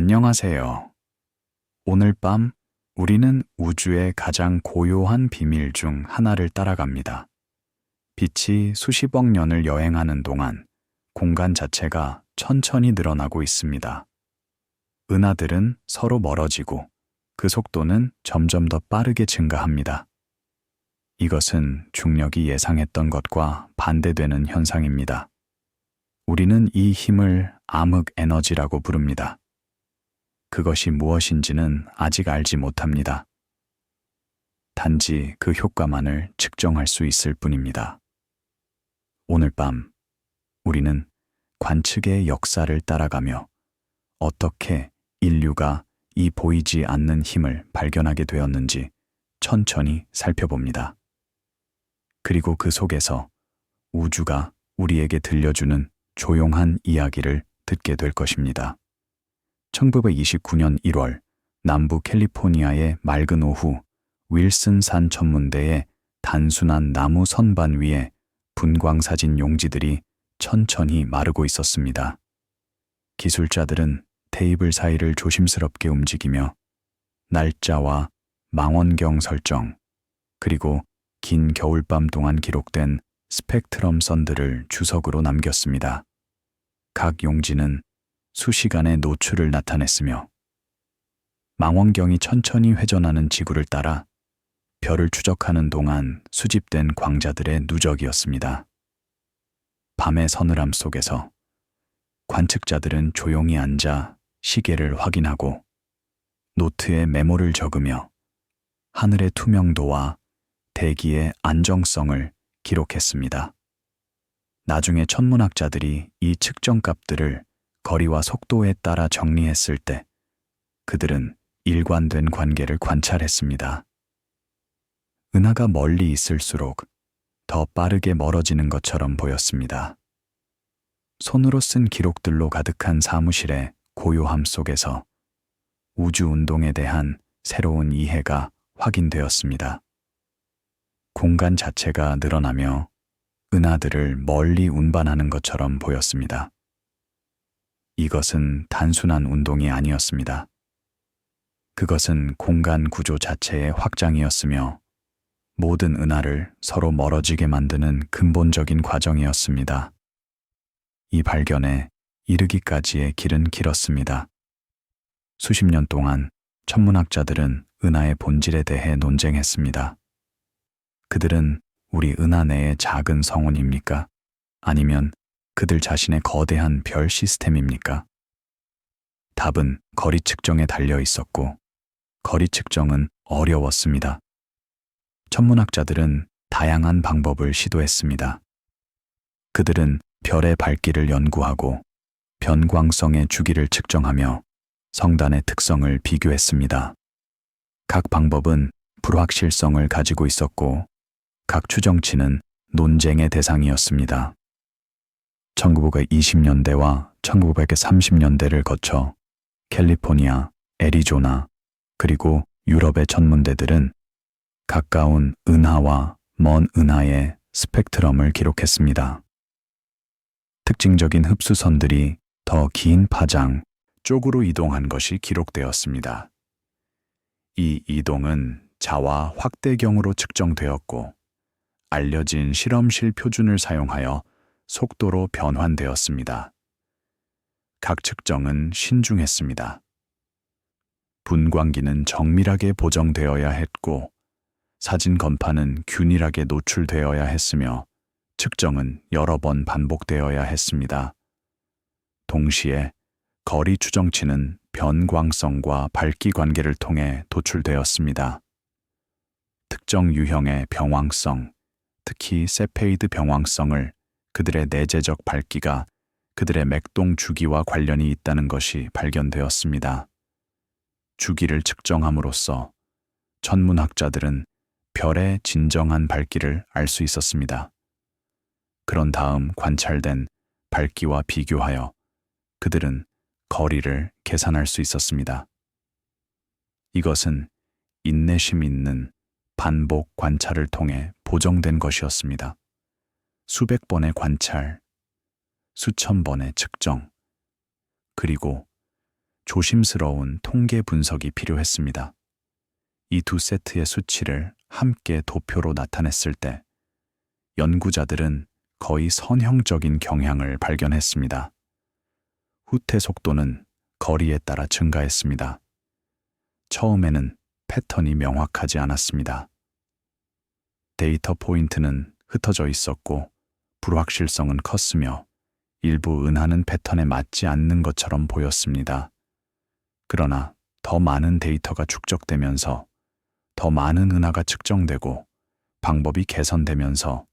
안녕하세요. 오늘 밤 우리는 우주의 가장 고요한 비밀 중 하나를 따라갑니다. 빛이 수십억 년을 여행하는 동안 공간 자체가 천천히 늘어나고 있습니다. 은하들은 서로 멀어지고 그 속도는 점점 더 빠르게 증가합니다. 이것은 중력이 예상했던 것과 반대되는 현상입니다. 우리는 이 힘을 암흑 에너지라고 부릅니다. 그것이 무엇인지는 아직 알지 못합니다. 단지 그 효과만을 측정할 수 있을 뿐입니다. 오늘 밤 우리는 관측의 역사를 따라가며 어떻게 인류가 이 보이지 않는 힘을 발견하게 되었는지 천천히 살펴봅니다. 그리고 그 속에서 우주가 우리에게 들려주는 조용한 이야기를 듣게 될 것입니다. 1929년 1월 남부 캘리포니아의 맑은 오후 윌슨 산 천문대의 단순한 나무 선반 위에 분광사진 용지들이 천천히 마르고 있었습니다. 기술자들은 테이블 사이를 조심스럽게 움직이며 날짜와 망원경 설정, 그리고 긴 겨울밤 동안 기록된 스펙트럼 선들을 주석으로 남겼습니다. 각 용지는 수시간의 노출을 나타냈으며 망원경이 천천히 회전하는 지구를 따라 별을 추적하는 동안 수집된 광자들의 누적이었습니다. 밤의 서늘함 속에서 관측자들은 조용히 앉아 시계를 확인하고 노트에 메모를 적으며 하늘의 투명도와 대기의 안정성을 기록했습니다. 나중에 천문학자들이 이 측정값들을 거리와 속도에 따라 정리했을 때 그들은 일관된 관계를 관찰했습니다. 은하가 멀리 있을수록 더 빠르게 멀어지는 것처럼 보였습니다. 손으로 쓴 기록들로 가득한 사무실의 고요함 속에서 우주 운동에 대한 새로운 이해가 확인되었습니다. 공간 자체가 늘어나며 은하들을 멀리 운반하는 것처럼 보였습니다. 이것은 단순한 운동이 아니었습니다. 그것은 공간 구조 자체의 확장이었으며 모든 은하를 서로 멀어지게 만드는 근본적인 과정이었습니다. 이 발견에 이르기까지의 길은 길었습니다. 수십 년 동안 천문학자들은 은하의 본질에 대해 논쟁했습니다. 그들은 우리 은하 내의 작은 성운입니까? 아니면 그들 자신의 거대한 별 시스템입니까? 답은 거리 측정에 달려 있었고, 거리 측정은 어려웠습니다. 천문학자들은 다양한 방법을 시도했습니다. 그들은 별의 밝기를 연구하고 변광성의 주기를 측정하며 성단의 특성을 비교했습니다. 각 방법은 불확실성을 가지고 있었고 각 추정치는 논쟁의 대상이었습니다. 1920년대와 1930년대를 거쳐 캘리포니아, 애리조나, 그리고 유럽의 천문대들은 가까운 은하와 먼 은하의 스펙트럼을 기록했습니다. 특징적인 흡수선들이 더 긴 파장 쪽으로 이동한 것이 기록되었습니다. 이 이동은 자와 확대경으로 측정되었고 알려진 실험실 표준을 사용하여 속도로 변환되었습니다. 각 측정은 신중했습니다. 분광기는 정밀하게 보정되어야 했고 사진 건파는 균일하게 노출되어야 했으며 측정은 여러 번 반복되어야 했습니다. 동시에 거리 추정치는 변광성과 밝기 관계를 통해 도출되었습니다. 특정 유형의 병황성, 특히 세페이드 병황성을 그들의 내재적 밝기가 그들의 맥동 주기와 관련이 있다는 것이 발견되었습니다. 주기를 측정함으로써 천문학자들은 별의 진정한 밝기를 알 수 있었습니다. 그런 다음 관찰된 밝기와 비교하여 그들은 거리를 계산할 수 있었습니다. 이것은 인내심 있는 반복 관찰을 통해 보정된 것이었습니다. 수백 번의 관찰, 수천 번의 측정, 그리고 조심스러운 통계 분석이 필요했습니다. 이 두 세트의 수치를 함께 도표로 나타냈을 때 연구자들은 거의 선형적인 경향을 발견했습니다. 후퇴 속도는 거리에 따라 증가했습니다. 처음에는 패턴이 명확하지 않았습니다. 데이터 포인트는 흩어져 있었고 불확실성은 컸으며 일부 은하는 패턴에 맞지 않는 것처럼 보였습니다. 그러나 더 많은 데이터가 축적되면서 더 많은 은하가 측정되고 방법이 개선되면서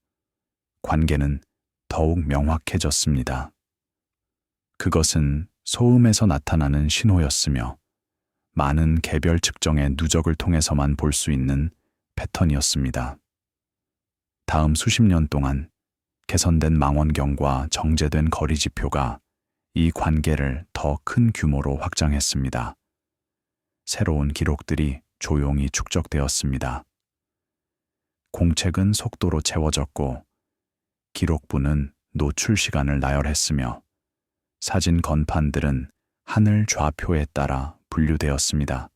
관계는 더욱 명확해졌습니다. 그것은 소음에서 나타나는 신호였으며 많은 개별 측정의 누적을 통해서만 볼 수 있는 패턴이었습니다. 다음 수십 년 동안 개선된 망원경과 정제된 거리 지표가 이 관계를 더 큰 규모로 확장했습니다. 새로운 기록들이 조용히 축적되었습니다. 공책은 속도로 채워졌고 기록부는 노출 시간을 나열했으며 사진 건판들은 하늘 좌표에 따라 분류되었습니다.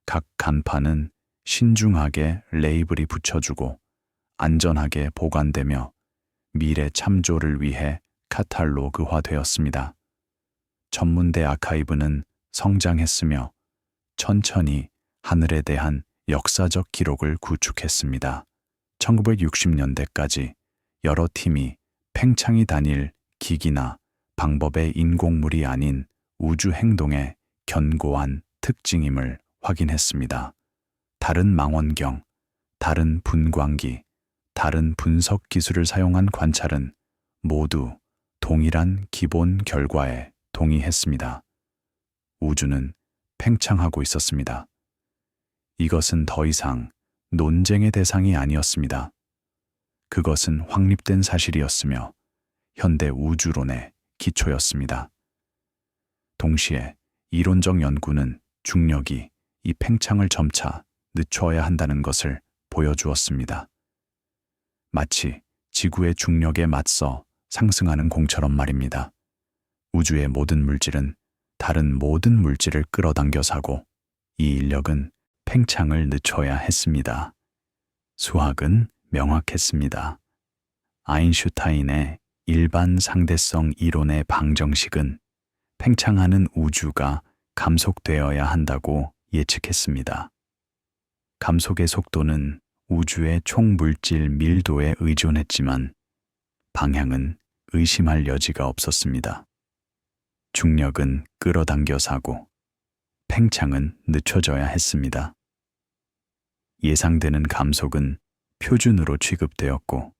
각 간판은 신중하게 레이블이 붙여주고 안전하게 보관되며 미래 참조를 위해 카탈로그화되었습니다. 전문대 아카이브는 성장했으며 천천히 하늘에 대한 역사적 기록을 구축했습니다. 1960년대까지 여러 팀이 팽창이 다닐 기기나 방법의 인공물이 아닌 우주 행동의 견고한 특징임을 확인했습니다. 다른 망원경, 다른 분광기, 다른 분석 기술을 사용한 관찰은 모두 동일한 기본 결과에 동의했습니다. 우주는 팽창하고 있었습니다. 이것은 더 이상 논쟁의 대상이 아니었습니다. 그것은 확립된 사실이었으며 현대 우주론의 기초였습니다. 동시에 이론적 연구는 중력이 이 팽창을 점차 늦춰야 한다는 것을 보여주었습니다. 마치 지구의 중력에 맞서 상승하는 공처럼 말입니다. 우주의 모든 물질은 다른 모든 물질을 끌어당겨 사고 이 인력은 팽창을 늦춰야 했습니다. 수학은 명확했습니다. 아인슈타인의 일반 상대성 이론의 방정식은 팽창하는 우주가 감속되어야 한다고 예측했습니다. 감속의 속도는 우주의 총 물질 밀도에 의존했지만 방향은 의심할 여지가 없었습니다. 중력은 끌어당겨 사고 팽창은 늦춰져야 했습니다. 예상되는 감속은 표준으로 취급되었고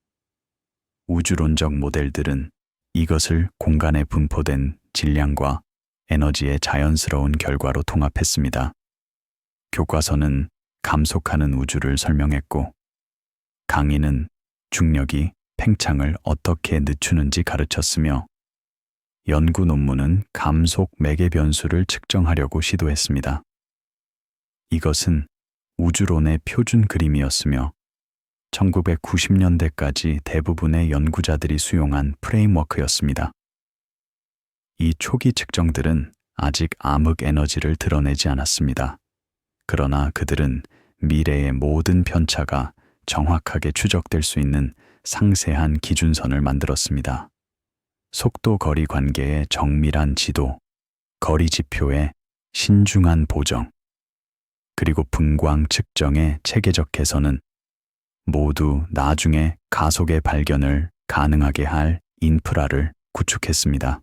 우주론적 모델들은 이것을 공간에 분포된 질량과 에너지의 자연스러운 결과로 통합했습니다. 교과서는 감속하는 우주를 설명했고 강의는 중력이 팽창을 어떻게 늦추는지 가르쳤으며 연구 논문은 감속 매개 변수를 측정하려고 시도했습니다. 이것은 우주론의 표준 그림이었으며 1990년대까지 대부분의 연구자들이 수용한 프레임워크였습니다. 이 초기 측정들은 아직 암흑 에너지를 드러내지 않았습니다. 그러나 그들은 미래의 모든 편차가 정확하게 추적될 수 있는 상세한 기준선을 만들었습니다. 속도 거리 관계의 정밀한 지도, 거리 지표의 신중한 보정, 그리고 분광 측정의 체계적 개선은 모두 나중에 가속의 발견을 가능하게 할 인프라를 구축했습니다.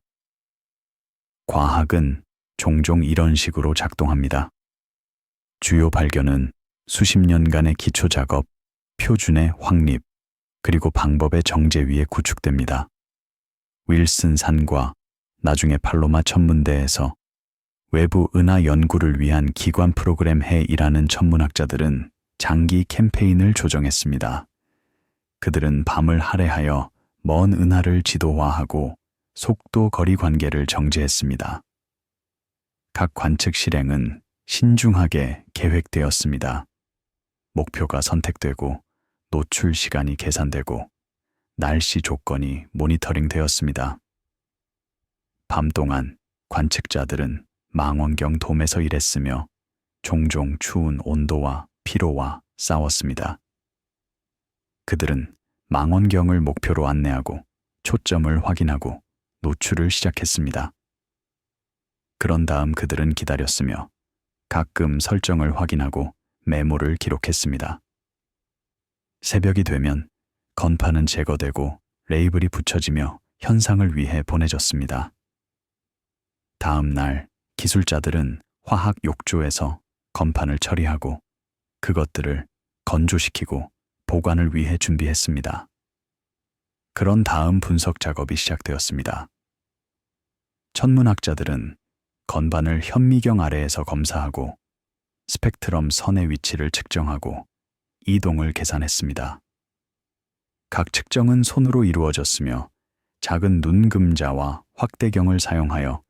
과학은 종종 이런 식으로 작동합니다. 주요 발견은 수십 년간의 기초 작업, 표준의 확립, 그리고 방법의 정제 위에 구축됩니다. 윌슨 산과 나중에 팔로마 천문대에서 외부 은하 연구를 위한 기관 프로그램 해 일하는 천문학자들은 장기 캠페인을 조정했습니다. 그들은 밤을 할애하여 먼 은하를 지도화하고 속도 거리 관계를 정제했습니다. 각 관측 실행은 신중하게 계획되었습니다. 목표가 선택되고 노출 시간이 계산되고 날씨 조건이 모니터링 되었습니다. 밤 동안 관측자들은 망원경 돔에서 일했으며 종종 추운 온도와 피로와 싸웠습니다. 그들은 망원경을 목표로 안내하고 초점을 확인하고 노출을 시작했습니다. 그런 다음 그들은 기다렸으며 가끔 설정을 확인하고 메모를 기록했습니다. 새벽이 되면 건판은 제거되고 레이블이 붙여지며 현상을 위해 보내졌습니다. 다음 날 기술자들은 화학 욕조에서 건판을 처리하고 그것들을 건조시키고 보관을 위해 준비했습니다. 그런 다음 분석 작업이 시작되었습니다. 천문학자들은 건반을 현미경 아래에서 검사하고 스펙트럼 선의 위치를 측정하고 이동을 계산했습니다. 각 측정은 손으로 이루어졌으며 작은 눈금자와 확대경을 사용하여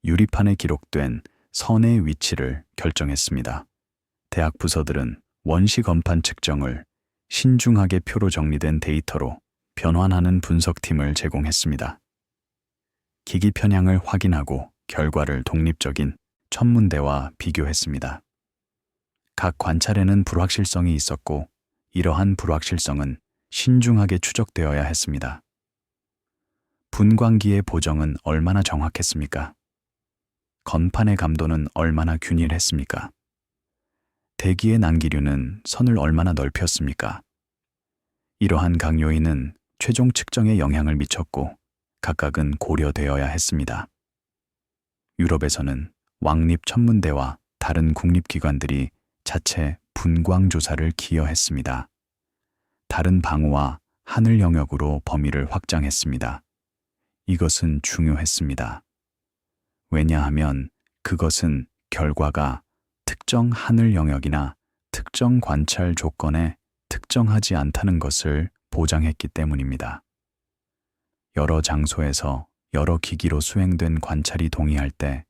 유리판에 기록된 선의 위치를 결정했습니다. 대학 부서들은 원시 건판 측정을 신중하게 표로 정리된 데이터로 변환하는 분석팀을 제공했습니다. 기기 편향을 확인하고 결과를 독립적인 천문대와 비교했습니다. 각 관찰에는 불확실성이 있었고 이러한 불확실성은 신중하게 추적되어야 했습니다. 분광기의 보정은 얼마나 정확했습니까? 건판의 감도는 얼마나 균일했습니까? 대기의 난기류는 선을 얼마나 넓혔습니까? 이러한 각 요인은 최종 측정에 영향을 미쳤고 각각은 고려되어야 했습니다. 유럽에서는 왕립천문대와 다른 국립기관들이 자체 분광조사를 기여했습니다. 다른 방우와 하늘 영역으로 범위를 확장했습니다. 이것은 중요했습니다. 왜냐하면 그것은 결과가 특정 하늘 영역이나 특정 관찰 조건에 특정하지 않다는 것을 보장했기 때문입니다. 여러 장소에서 여러 기기로 수행된 관찰이 동의할 때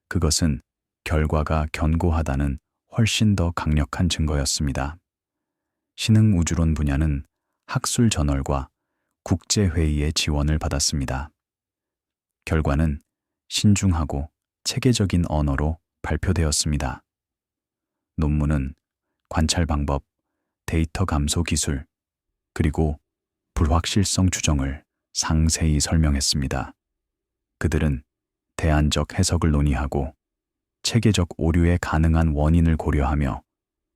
그것은 결과가 견고하다는 훨씬 더 강력한 증거였습니다. 신흥 우주론 분야는 학술 저널과 국제회의의 지원을 받았습니다. 결과는 신중하고 체계적인 언어로 발표되었습니다. 논문은 관찰 방법, 데이터 감소 기술, 그리고 불확실성 추정을 상세히 설명했습니다. 그들은 대안적 해석을 논의하고 체계적 오류의 가능한 원인을 고려하며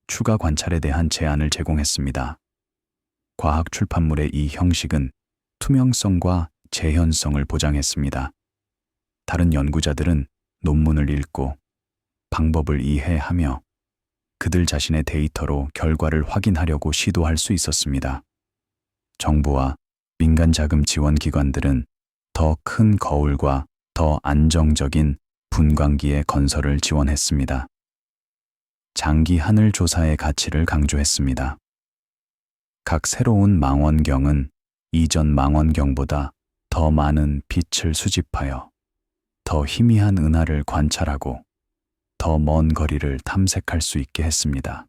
추가 관찰에 대한 제안을 제공했습니다. 과학 출판물의 이 형식은 투명성과 재현성을 보장했습니다. 다른 연구자들은 논문을 읽고 방법을 이해하며 그들 자신의 데이터로 결과를 확인하려고 시도할 수 있었습니다. 정부와 민간 자금 지원 기관들은 더 큰 거울과 더 안정적인 분광기의 건설을 지원했습니다. 장기 하늘 조사의 가치를 강조했습니다. 각 새로운 망원경은 이전 망원경보다 더 많은 빛을 수집하여 더 희미한 은하를 관찰하고 더 먼 거리를 탐색할 수 있게 했습니다.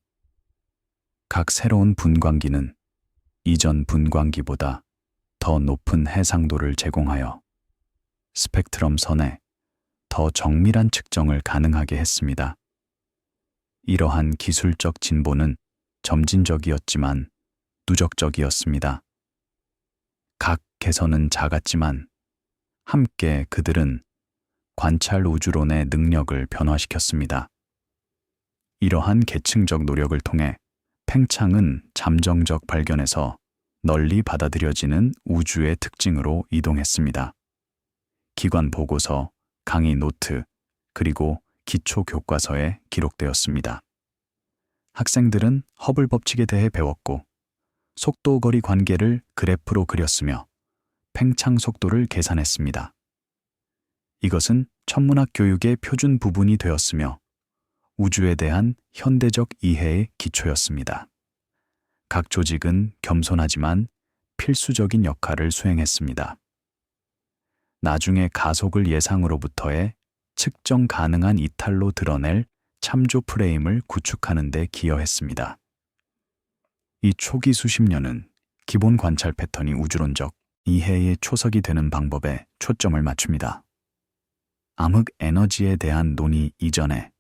각 새로운 분광기는 이전 분광기보다 더 높은 해상도를 제공하여 스펙트럼 선에 더 정밀한 측정을 가능하게 했습니다. 이러한 기술적 진보는 점진적이었지만 누적적이었습니다. 각 개선은 작았지만 함께 그들은 관찰 우주론의 능력을 변화시켰습니다. 이러한 계층적 노력을 통해 팽창은 잠정적 발견에서 널리 받아들여지는 우주의 특징으로 이동했습니다. 기관 보고서, 강의 노트, 그리고 기초 교과서에 기록되었습니다. 학생들은 허블 법칙에 대해 배웠고 속도-거리 관계를 그래프로 그렸으며 팽창 속도를 계산했습니다. 이것은 천문학 교육의 표준 부분이 되었으며 우주에 대한 현대적 이해의 기초였습니다. 각 조직은 겸손하지만 필수적인 역할을 수행했습니다. 나중에 가속을 예상으로부터의 측정 가능한 이탈로 드러낼 참조 프레임을 구축하는 데 기여했습니다. 이 초기 수십 년은 기본 관찰 패턴이 우주론적 이해의 초석이 되는 방법에 초점을 맞춥니다. 암흑 에너지에 대한 논의 이전에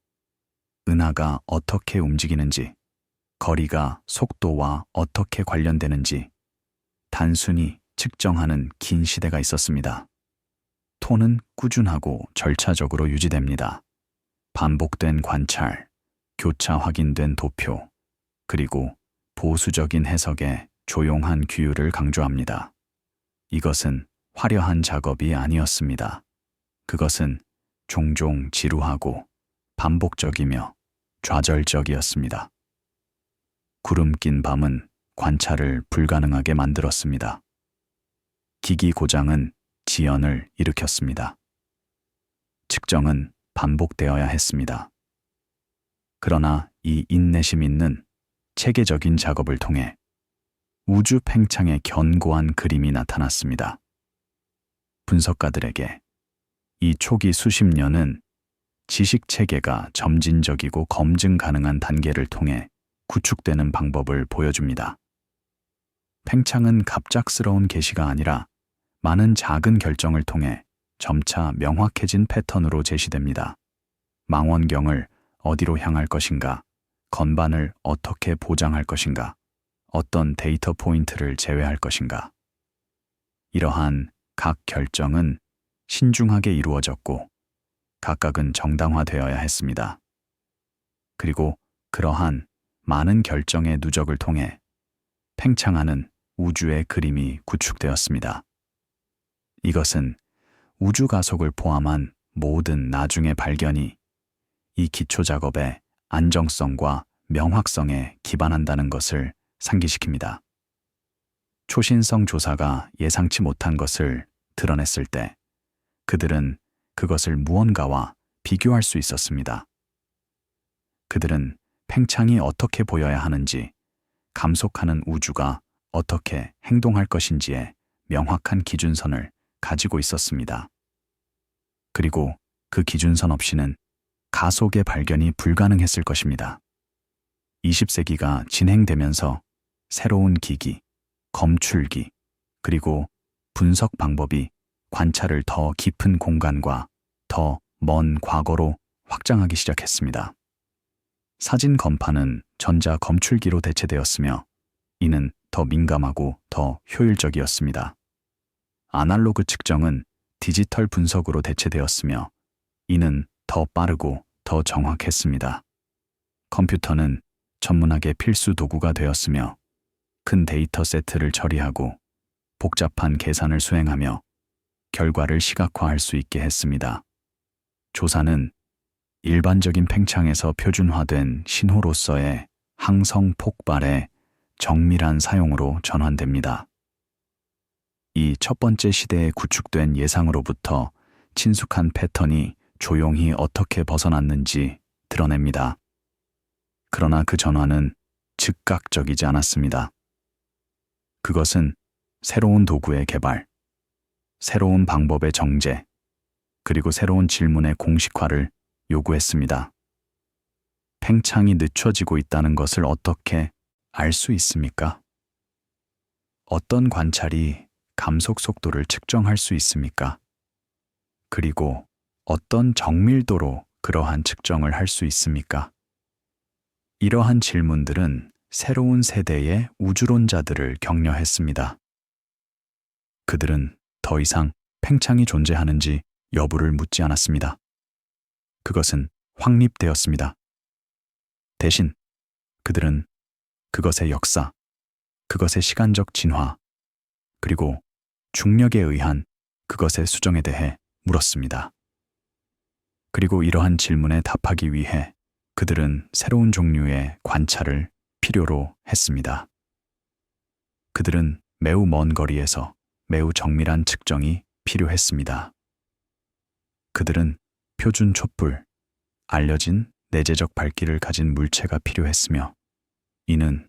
은하가 어떻게 움직이는지, 거리가 속도와 어떻게 관련되는지 단순히 측정하는 긴 시대가 있었습니다. 톤은 꾸준하고 절차적으로 유지됩니다. 반복된 관찰, 교차 확인된 도표, 그리고 보수적인 해석에 조용한 규율을 강조합니다. 이것은 화려한 작업이 아니었습니다. 그것은 종종 지루하고 반복적이며 좌절적이었습니다. 구름 낀 밤은 관찰을 불가능하게 만들었습니다. 기기 고장은 지연을 일으켰습니다. 측정은 반복되어야 했습니다. 그러나 이 인내심 있는 체계적인 작업을 통해 우주 팽창의 견고한 그림이 나타났습니다. 분석가들에게 이 초기 수십 년은 지식 체계가 점진적이고 검증 가능한 단계를 통해 구축되는 방법을 보여줍니다. 팽창은 갑작스러운 계시가 아니라 많은 작은 결정을 통해 점차 명확해진 패턴으로 제시됩니다. 망원경을 어디로 향할 것인가, 건반을 어떻게 보장할 것인가, 어떤 데이터 포인트를 제외할 것인가. 이러한 각 결정은 신중하게 이루어졌고 각각은 정당화되어야 했습니다. 그리고 그러한 많은 결정의 누적을 통해 팽창하는 우주의 그림이 구축되었습니다. 이것은 우주 가속을 포함한 모든 나중의 발견이 이 기초 작업의 안정성과 명확성에 기반한다는 것을 상기시킵니다. 초신성 조사가 예상치 못한 것을 드러냈을 때 그들은 그것을 무언가와 비교할 수 있었습니다. 그들은 팽창이 어떻게 보여야 하는지, 감속하는 우주가 어떻게 행동할 것인지에 명확한 기준선을 가지고 있었습니다. 그리고 그 기준선 없이는 가속의 발견이 불가능했을 것입니다. 20세기가 진행되면서 새로운 기기, 검출기, 그리고 분석 방법이 관찰을 더 깊은 공간과 더 먼 과거로 확장하기 시작했습니다. 사진 검파는 전자 검출기로 대체되었으며 이는 더 민감하고 더 효율적이었습니다. 아날로그 측정은 디지털 분석으로 대체되었으며 이는 더 빠르고 더 정확했습니다. 컴퓨터는 전문학의 필수 도구가 되었으며 큰 데이터 세트를 처리하고 복잡한 계산을 수행하며 결과를 시각화할 수 있게 했습니다. 조사는 일반적인 팽창에서 표준화된 신호로서의 항성 폭발의 정밀한 사용으로 전환됩니다. 이 첫 번째 시대에 구축된 예상으로부터 친숙한 패턴이 조용히 어떻게 벗어났는지 드러냅니다. 그러나 그 전환은 즉각적이지 않았습니다. 그것은 새로운 도구의 개발, 새로운 방법의 정제, 그리고 새로운 질문의 공식화를 요구했습니다. 팽창이 늦춰지고 있다는 것을 어떻게 알 수 있습니까? 어떤 관찰이 감속 속도를 측정할 수 있습니까? 그리고 어떤 정밀도로 그러한 측정을 할 수 있습니까? 이러한 질문들은 새로운 세대의 우주론자들을 격려했습니다. 그들은 더 이상 팽창이 존재하는지 여부를 묻지 않았습니다. 그것은 확립되었습니다. 대신 그들은 그것의 역사, 그것의 시간적 진화, 그리고 중력에 의한 그것의 수정에 대해 물었습니다. 그리고 이러한 질문에 답하기 위해 그들은 새로운 종류의 관찰을 필요로 했습니다. 그들은 매우 먼 거리에서 매우 정밀한 측정이 필요했습니다. 그들은 표준 촛불, 알려진 내재적 밝기를 가진 물체가 필요했으며 이는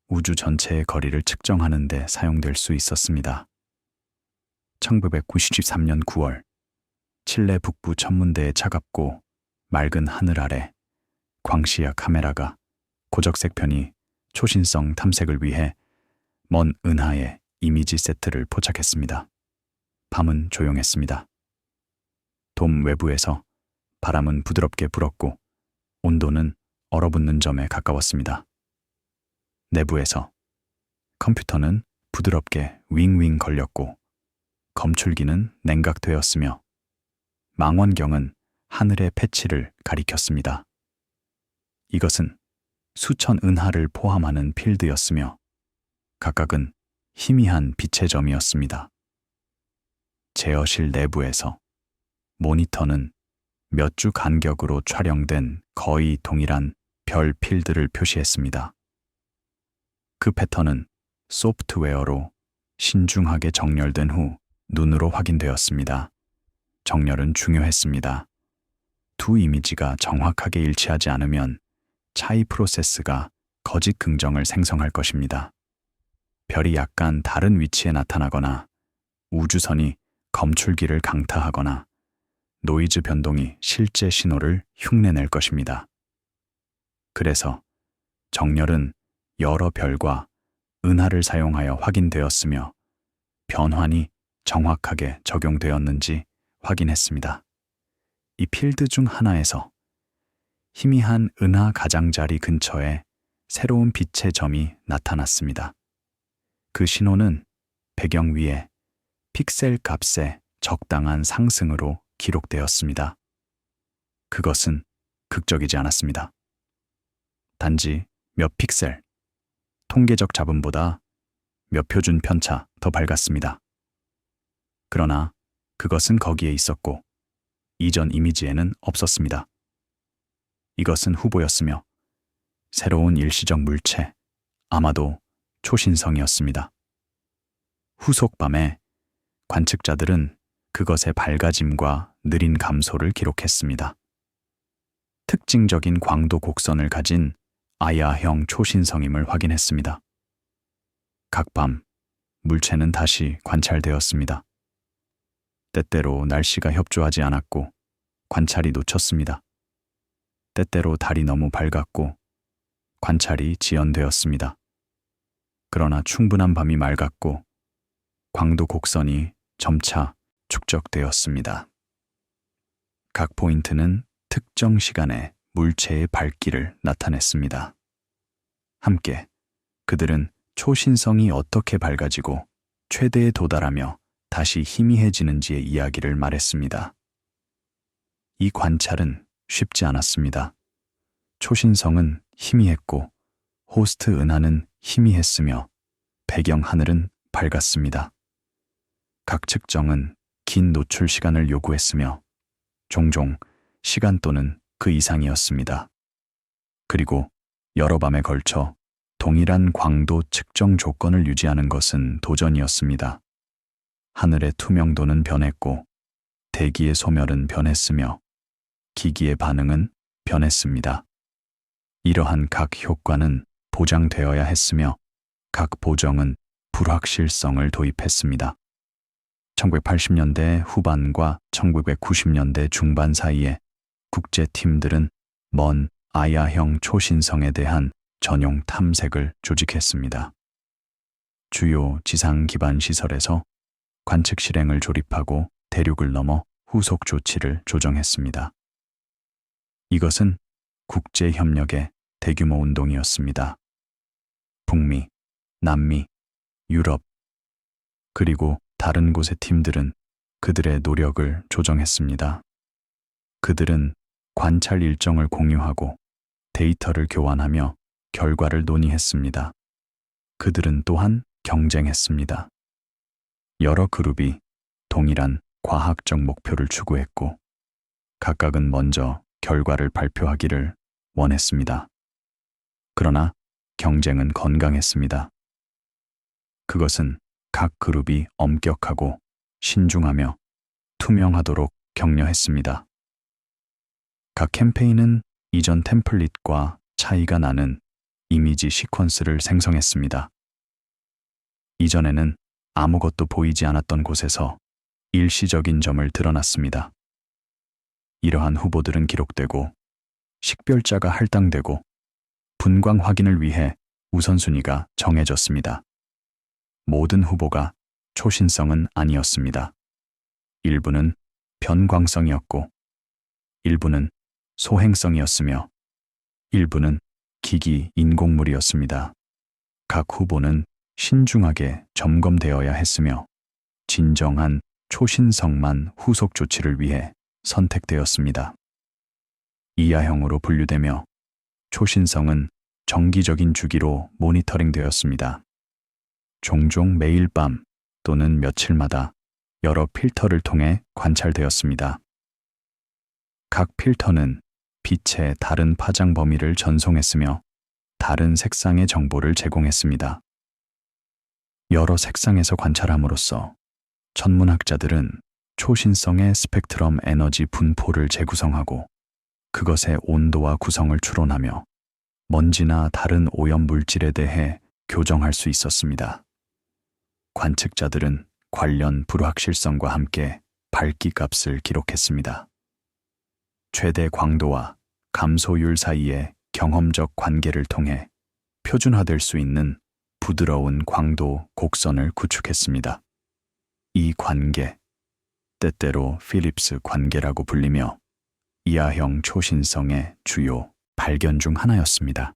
우주 전체의 거리를 측정하는 데 사용될 수 있었습니다. 1993년 9월 칠레 북부 천문대의 차갑고 맑은 하늘 아래 광시야 카메라가 고적색 편이 초신성 탐색을 위해 먼 은하의 이미지 세트를 포착했습니다. 밤은 조용했습니다. 돔 외부에서 바람은 부드럽게 불었고 온도는 얼어붙는 점에 가까웠습니다. 내부에서 컴퓨터는 부드럽게 윙윙 걸렸고 검출기는 냉각되었으며 망원경은 하늘의 패치를 가리켰습니다. 이것은 수천 은하를 포함하는 필드였으며 각각은 희미한 빛의 점이었습니다. 제어실 내부에서 모니터는 몇 주 간격으로 촬영된 거의 동일한 별 필드를 표시했습니다. 그 패턴은 소프트웨어로 신중하게 정렬된 후 눈으로 확인되었습니다. 정렬은 중요했습니다. 두 이미지가 정확하게 일치하지 않으면 차이 프로세스가 거짓 긍정을 생성할 것입니다. 별이 약간 다른 위치에 나타나거나 우주선이 검출기를 강타하거나 노이즈 변동이 실제 신호를 흉내낼 것입니다. 그래서 정렬은 여러 별과 은하를 사용하여 확인되었으며 변환이 정확하게 적용되었는지 확인했습니다. 이 필드 중 하나에서 희미한 은하 가장자리 근처에 새로운 빛의 점이 나타났습니다. 그 신호는 배경 위에 픽셀 값의 적당한 상승으로 기록되었습니다. 그것은 극적이지 않았습니다. 단지 몇 픽셀, 통계적 잡음보다 몇 표준 편차 더 밝았습니다. 그러나 그것은 거기에 있었고 이전 이미지에는 없었습니다. 이것은 후보였으며 새로운 일시적 물체, 아마도 초신성이었습니다. 후속 밤에 관측자들은 그것의 밝아짐과 느린 감소를 기록했습니다. 특징적인 광도 곡선을 가진 아야형 초신성임을 확인했습니다. 각 밤, 물체는 다시 관찰되었습니다. 때때로 날씨가 협조하지 않았고 관찰이 놓쳤습니다. 때때로 달이 너무 밝았고 관찰이 지연되었습니다. 그러나 충분한 밤이 맑았고 광도 곡선이 점차 축적되었습니다. 각 포인트는 특정 시간에 물체의 밝기를 나타냈습니다. 함께 그들은 초신성이 어떻게 밝아지고 최대에 도달하며 다시 희미해지는지의 이야기를 말했습니다. 이 관찰은 쉽지 않았습니다. 초신성은 희미했고 호스트 은하는 희미했으며 배경 하늘은 밝았습니다. 각 측정은 긴 노출 시간을 요구했으며 종종 시간 또는 그 이상이었습니다. 그리고 여러 밤에 걸쳐 동일한 광도 측정 조건을 유지하는 것은 도전이었습니다. 하늘의 투명도는 변했고 대기의 소멸은 변했으며 기기의 반응은 변했습니다. 이러한 각 효과는 보장되어야 했으며 각 보정은 불확실성을 도입했습니다. 1980년대 후반과 1990년대 중반 사이에 국제팀들은 먼 아야형 초신성에 대한 전용 탐색을 조직했습니다. 주요 지상 기반 시설에서 관측 실행을 조립하고 대륙을 넘어 후속 조치를 조정했습니다. 이것은 국제 협력의 대규모 운동이었습니다. 북미, 남미, 유럽, 그리고 다른 곳의 팀들은 그들의 노력을 조정했습니다. 그들은 관찰 일정을 공유하고 데이터를 교환하며 결과를 논의했습니다. 그들은 또한 경쟁했습니다. 여러 그룹이 동일한 과학적 목표를 추구했고 각각은 먼저 결과를 발표하기를 원했습니다. 그러나 경쟁은 건강했습니다. 그것은 각 그룹이 엄격하고 신중하며 투명하도록 격려했습니다. 각 캠페인은 이전 템플릿과 차이가 나는 이미지 시퀀스를 생성했습니다. 이전에는 아무것도 보이지 않았던 곳에서 일시적인 점을 드러났습니다. 이러한 후보들은 기록되고 식별자가 할당되고 분광 확인을 위해 우선순위가 정해졌습니다. 모든 후보가 초신성은 아니었습니다. 일부는 변광성이었고 일부는 소행성이었으며 일부는 기기 인공물이었습니다. 각 후보는 신중하게 점검되어야 했으며 진정한 초신성만 후속 조치를 위해 선택되었습니다. 이하형으로 분류되며 초신성은 정기적인 주기로 모니터링되었습니다. 종종 매일 밤 또는 며칠마다 여러 필터를 통해 관찰되었습니다. 각 필터는 빛의 다른 파장 범위를 전송했으며 다른 색상의 정보를 제공했습니다. 여러 색상에서 관찰함으로써 천문학자들은 초신성의 스펙트럼 에너지 분포를 재구성하고 그것의 온도와 구성을 추론하며 먼지나 다른 오염 물질에 대해 교정할 수 있었습니다. 관측자들은 관련 불확실성과 함께 밝기 값을 기록했습니다. 최대 광도와 감소율 사이의 경험적 관계를 통해 표준화될 수 있는 부드러운 광도 곡선을 구축했습니다. 이 관계, 때때로 필립스 관계라고 불리며 이하형 초신성의 주요 발견 중 하나였습니다.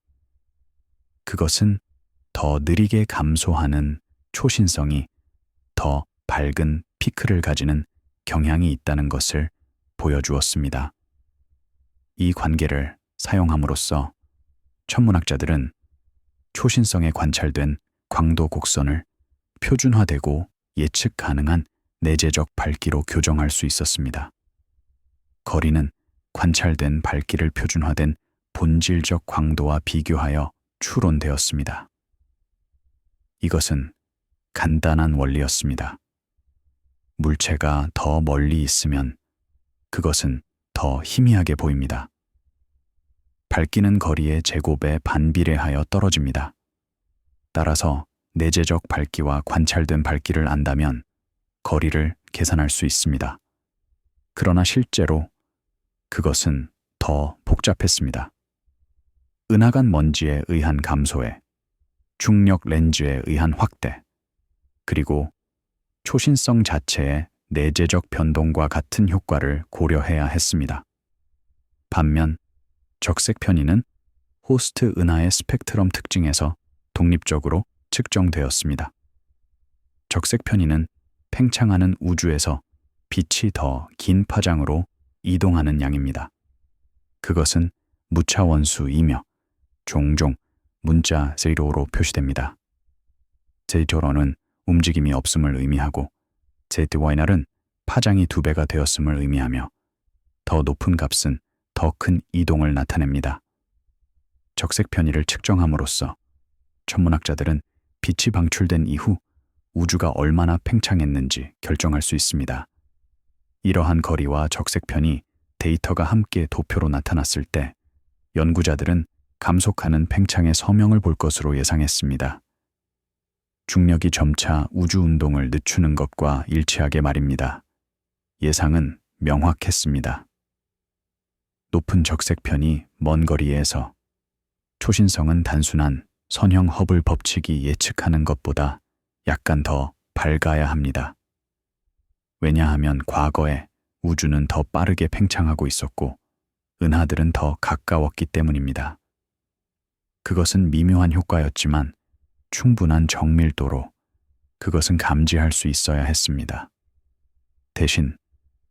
그것은 더 느리게 감소하는 초신성이 더 밝은 피크를 가지는 경향이 있다는 것을 보여주었습니다. 이 관계를 사용함으로써 천문학자들은 초신성에 관찰된 광도 곡선을 표준화되고 예측 가능한 내재적 밝기로 교정할 수 있었습니다. 거리는 관찰된 밝기를 표준화된 본질적 광도와 비교하여 추론되었습니다. 이것은 간단한 원리였습니다. 물체가 더 멀리 있으면 그것은 더 희미하게 보입니다. 밝기는 거리의 제곱에 반비례하여 떨어집니다. 따라서 내재적 밝기와 관찰된 밝기를 안다면 거리를 계산할 수 있습니다. 그러나 실제로 그것은 더 복잡했습니다. 은하간 먼지에 의한 감소에 중력 렌즈에 의한 확대, 그리고 초신성 자체의 내재적 변동과 같은 효과를 고려해야 했습니다. 반면 적색 편의는 호스트 은하의 스펙트럼 특징에서 독립적으로 측정되었습니다. 적색 편의는 팽창하는 우주에서 빛이 더 긴 파장으로 이동하는 양입니다. 그것은 무차원수이며 종종 문자 제로로 표시됩니다. 제로는 움직임이 없음을 의미하고 ZY날은 파장이 2배가 되었음을 의미하며 더 높은 값은 더 큰 이동을 나타냅니다. 적색 편의를 측정함으로써 천문학자들은 빛이 방출된 이후 우주가 얼마나 팽창했는지 결정할 수 있습니다. 이러한 거리와 적색 편이 데이터가 함께 도표로 나타났을 때 연구자들은 감속하는 팽창의 서명을 볼 것으로 예상했습니다. 중력이 점차 우주 운동을 늦추는 것과 일치하게 말입니다. 예상은 명확했습니다. 높은 적색 편이 먼 거리에서 초신성은 단순한 선형 허블 법칙이 예측하는 것보다 약간 더 밝아야 합니다. 왜냐하면 과거에 우주는 더 빠르게 팽창하고 있었고 은하들은 더 가까웠기 때문입니다. 그것은 미묘한 효과였지만 충분한 정밀도로 그것은 감지할 수 있어야 했습니다. 대신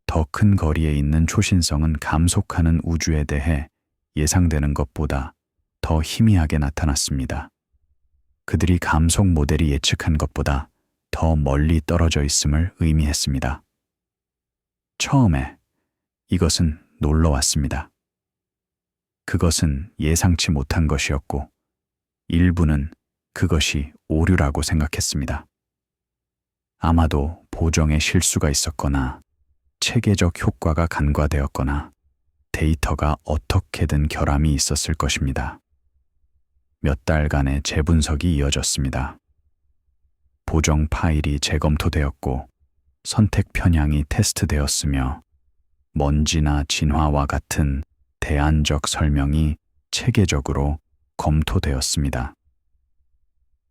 더 큰 거리에 있는 초신성은 감속하는 우주에 대해 예상되는 것보다 더 희미하게 나타났습니다. 그들이 감속 모델이 예측한 것보다 더 멀리 떨어져 있음을 의미했습니다. 처음에 이것은 놀라웠습니다. 그것은 예상치 못한 것이었고 일부는 그것이 오류라고 생각했습니다. 아마도 보정에 실수가 있었거나 체계적 효과가 간과되었거나 데이터가 어떻게든 결함이 있었을 것입니다. 몇 달간의 재분석이 이어졌습니다. 보정 파일이 재검토되었고 선택 편향이 테스트되었으며 먼지나 진화와 같은 대안적 설명이 체계적으로 검토되었습니다.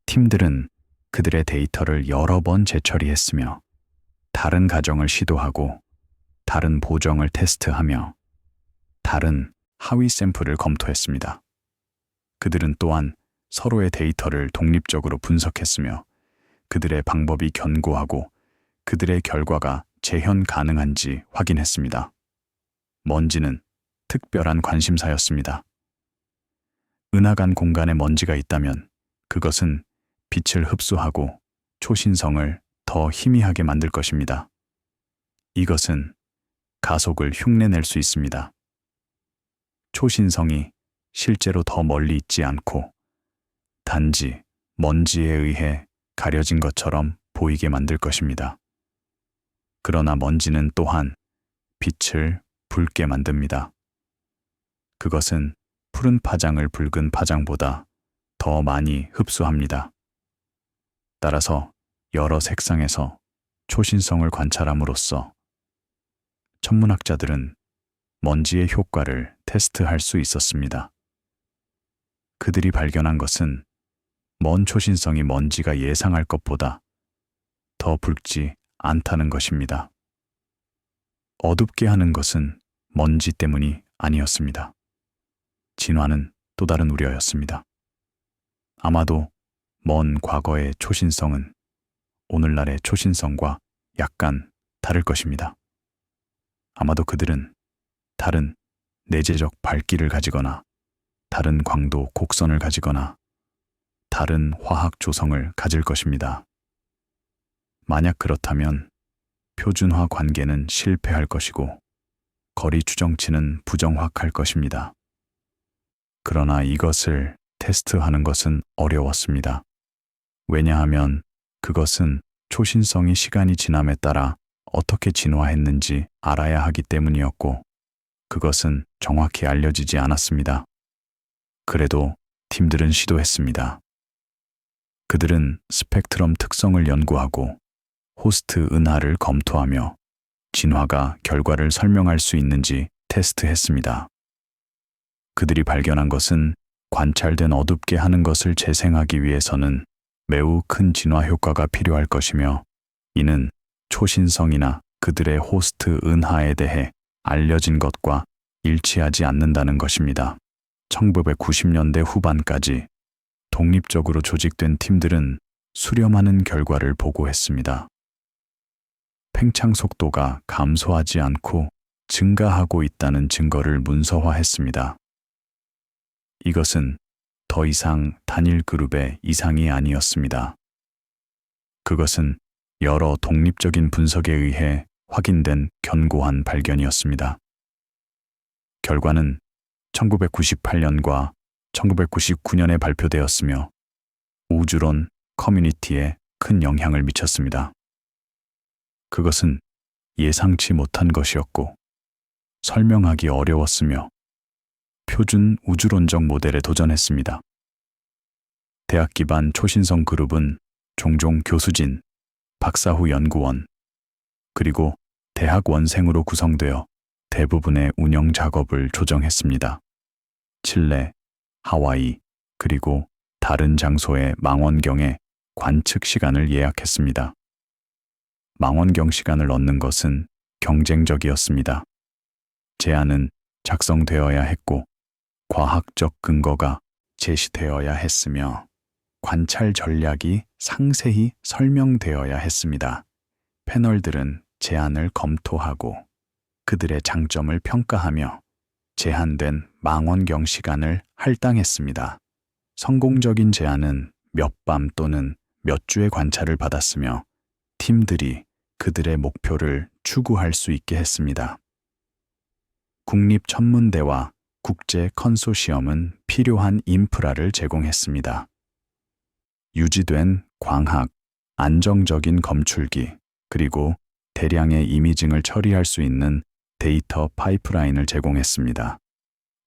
팀들은 그들의 데이터를 여러 번 재처리했으며 다른 가정을 시도하고 다른 보정을 테스트하며 다른 하위 샘플을 검토했습니다. 그들은 또한 서로의 데이터를 독립적으로 분석했으며 그들의 방법이 견고하고 그들의 결과가 재현 가능한지 확인했습니다. 먼지는 특별한 관심사였습니다. 은하간 공간에 먼지가 있다면 그것은 빛을 흡수하고 초신성을 더 희미하게 만들 것입니다. 이것은 가속을 흉내낼 수 있습니다. 초신성이 실제로 더 멀리 있지 않고 단지 먼지에 의해 가려진 것처럼 보이게 만들 것입니다. 그러나 먼지는 또한 빛을 붉게 만듭니다. 그것은 푸른 파장을 붉은 파장보다 더 많이 흡수합니다. 따라서 여러 색상에서 초신성을 관찰함으로써 천문학자들은 먼지의 효과를 테스트할 수 있었습니다. 그들이 발견한 것은 먼 초신성이 먼지가 예상할 것보다 더 붉지 않다는 것입니다. 어둡게 하는 것은 먼지 때문이 아니었습니다. 진화는 또 다른 우려였습니다. 아마도 먼 과거의 초신성은 오늘날의 초신성과 약간 다를 것입니다. 아마도 그들은 다른 내재적 밝기를 가지거나 다른 광도 곡선을 가지거나 다른 화학 조성을 가질 것입니다. 만약 그렇다면 표준화 관계는 실패할 것이고 거리 추정치는 부정확할 것입니다. 그러나 이것을 테스트하는 것은 어려웠습니다. 왜냐하면 그것은 초신성이 시간이 지남에 따라 어떻게 진화했는지 알아야 하기 때문이었고 그것은 정확히 알려지지 않았습니다. 그래도 팀들은 시도했습니다. 그들은 스펙트럼 특성을 연구하고 호스트 은하를 검토하며 진화가 결과를 설명할 수 있는지 테스트했습니다. 그들이 발견한 것은 관찰된 어둡게 하는 것을 재생하기 위해서는 매우 큰 진화 효과가 필요할 것이며 이는 초신성이나 그들의 호스트 은하에 대해 알려진 것과 일치하지 않는다는 것입니다. 1990년대 후반까지 독립적으로 조직된 팀들은 수렴하는 결과를 보고했습니다. 팽창 속도가 감소하지 않고 증가하고 있다는 증거를 문서화했습니다. 이것은 더 이상 단일 그룹의 이상이 아니었습니다. 그것은 여러 독립적인 분석에 의해 확인된 견고한 발견이었습니다. 결과는 1998년과 1999년에 발표되었으며 우주론 커뮤니티에 큰 영향을 미쳤습니다. 그것은 예상치 못한 것이었고 설명하기 어려웠으며 표준 우주론적 모델에 도전했습니다. 대학 기반 초신성 그룹은 종종 교수진, 박사 후 연구원, 그리고 대학 원생으로 구성되어 대부분의 운영 작업을 조정했습니다. 칠레, 하와이, 그리고 다른 장소의 망원경에 관측 시간을 예약했습니다. 망원경 시간을 얻는 것은 경쟁적이었습니다. 제안은 작성되어야 했고 과학적 근거가 제시되어야 했으며 관찰 전략이 상세히 설명되어야 했습니다. 패널들은 제안을 검토하고 그들의 장점을 평가하며 제한된 망원경 시간을 할당했습니다. 성공적인 제안은 몇 밤 또는 몇 주의 관찰을 받았으며 팀들이 그들의 목표를 추구할 수 있게 했습니다. 국립천문대와 국제 컨소시엄은 필요한 인프라를 제공했습니다. 유지된 광학, 안정적인 검출기, 그리고 대량의 이미징을 처리할 수 있는 데이터 파이프라인을 제공했습니다.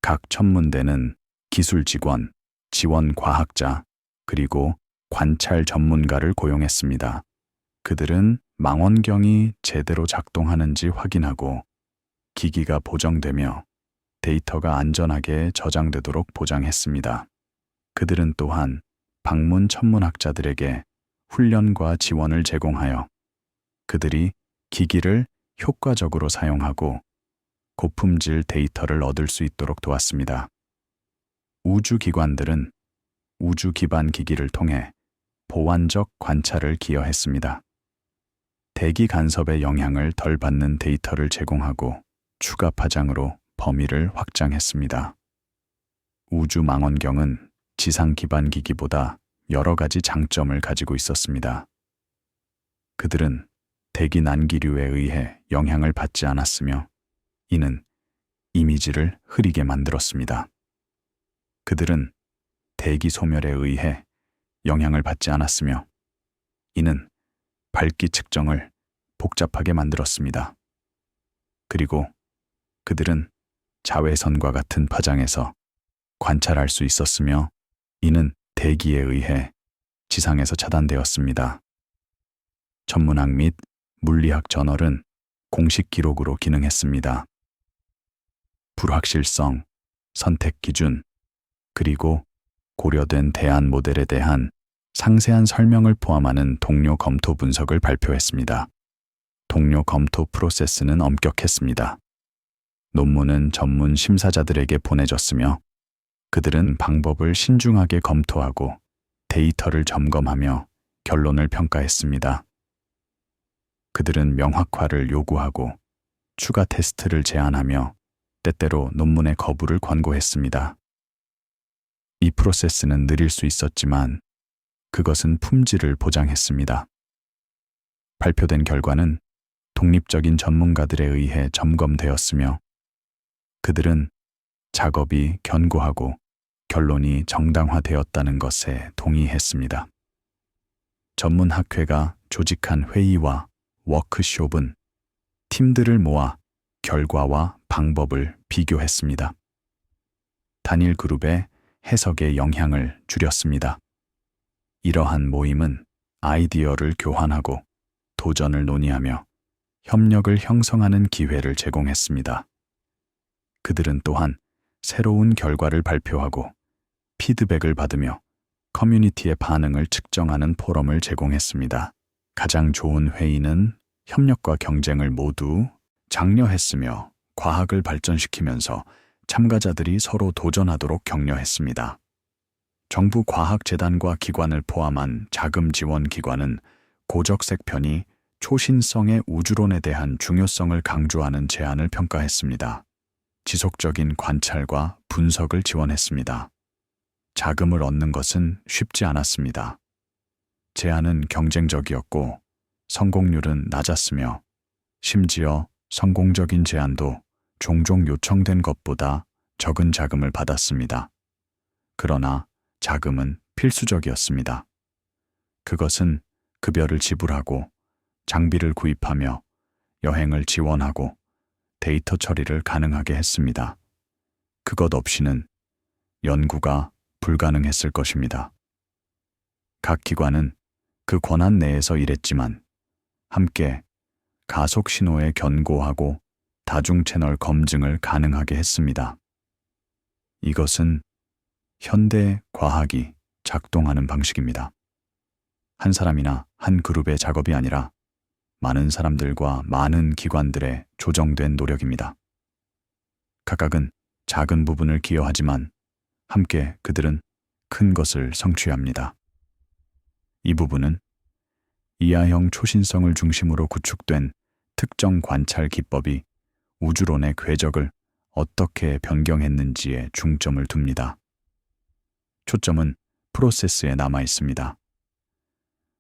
각 천문대는 기술 직원, 지원 과학자, 그리고 관찰 전문가를 고용했습니다. 그들은 망원경이 제대로 작동하는지 확인하고 기기가 보정되며 데이터가 안전하게 저장되도록 보장했습니다. 그들은 또한 방문 천문학자들에게 훈련과 지원을 제공하여 그들이 기기를 효과적으로 사용하고 고품질 데이터를 얻을 수 있도록 도왔습니다. 우주기관들은 우주 기반 기기를 통해 보완적 관찰을 기여했습니다. 대기 간섭의 영향을 덜 받는 데이터를 제공하고 추가 파장으로 범위를 확장했습니다. 우주 망원경은 지상 기반 기기보다 여러 가지 장점을 가지고 있었습니다. 그들은 대기 난기류에 의해 영향을 받지 않았으며 이는 이미지를 흐리게 만들었습니다. 그들은 대기 소멸에 의해 영향을 받지 않았으며 이는 밝기 측정을 복잡하게 만들었습니다. 그리고 그들은 자외선과 같은 파장에서 관찰할 수 있었으며 이는 대기에 의해 지상에서 차단되었습니다. 천문학 및 물리학 저널은 공식 기록으로 기능했습니다. 불확실성, 선택 기준, 그리고 고려된 대안 모델에 대한 상세한 설명을 포함하는 동료 검토 분석을 발표했습니다. 동료 검토 프로세스는 엄격했습니다. 논문은 전문 심사자들에게 보내졌으며 그들은 방법을 신중하게 검토하고 데이터를 점검하며 결론을 평가했습니다. 그들은 명확화를 요구하고 추가 테스트를 제안하며 때때로 논문의 거부를 권고했습니다. 이 프로세스는 느릴 수 있었지만 그것은 품질을 보장했습니다. 발표된 결과는 독립적인 전문가들에 의해 점검되었으며 그들은 작업이 견고하고 결론이 정당화되었다는 것에 동의했습니다. 전문학회가 조직한 회의와 워크숍은 팀들을 모아 결과와 방법을 비교했습니다. 단일 그룹의 해석의 영향을 줄였습니다. 이러한 모임은 아이디어를 교환하고 도전을 논의하며 협력을 형성하는 기회를 제공했습니다. 그들은 또한 새로운 결과를 발표하고 피드백을 받으며 커뮤니티의 반응을 측정하는 포럼을 제공했습니다. 가장 좋은 회의는 협력과 경쟁을 모두 장려했으며 과학을 발전시키면서 참가자들이 서로 도전하도록 격려했습니다. 정부 과학재단과 기관을 포함한 자금 지원 기관은 고적색 편이 초신성의 우주론에 대한 중요성을 강조하는 제안을 평가했습니다. 지속적인 관찰과 분석을 지원했습니다. 자금을 얻는 것은 쉽지 않았습니다. 제안은 경쟁적이었고 성공률은 낮았으며 심지어 성공적인 제안도 종종 요청된 것보다 적은 자금을 받았습니다. 그러나 자금은 필수적이었습니다. 그것은 급여를 지불하고 장비를 구입하며 여행을 지원하고 데이터 처리를 가능하게 했습니다. 그것 없이는 연구가 불가능했을 것입니다. 각 기관은 그 권한 내에서 일했지만 함께 가속 신호에 견고하고 다중 채널 검증을 가능하게 했습니다. 이것은 현대 과학이 작동하는 방식입니다. 한 사람이나 한 그룹의 작업이 아니라 많은 사람들과 많은 기관들의 조정된 노력입니다. 각각은 작은 부분을 기여하지만 함께 그들은 큰 것을 성취합니다. 이 부분은 이하형 초신성을 중심으로 구축된 특정 관찰 기법이 우주론의 궤적을 어떻게 변경했는지에 중점을 둡니다. 초점은 프로세스에 남아 있습니다.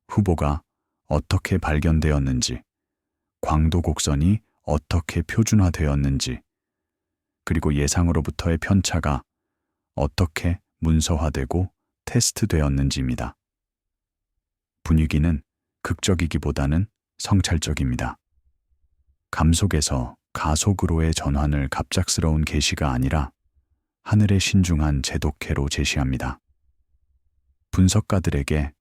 후보가 어떻게 발견되었는지, 광도 곡선이 어떻게 표준화되었는지, 그리고 예상으로부터의 편차가 어떻게 문서화되고 테스트되었는지입니다. 분위기는 극적이기보다는 성찰적입니다. 감속에서 가속으로의 전환을 갑작스러운 계시가 아니라 하늘의 신중한 제독회로 제시합니다. 분석가들에게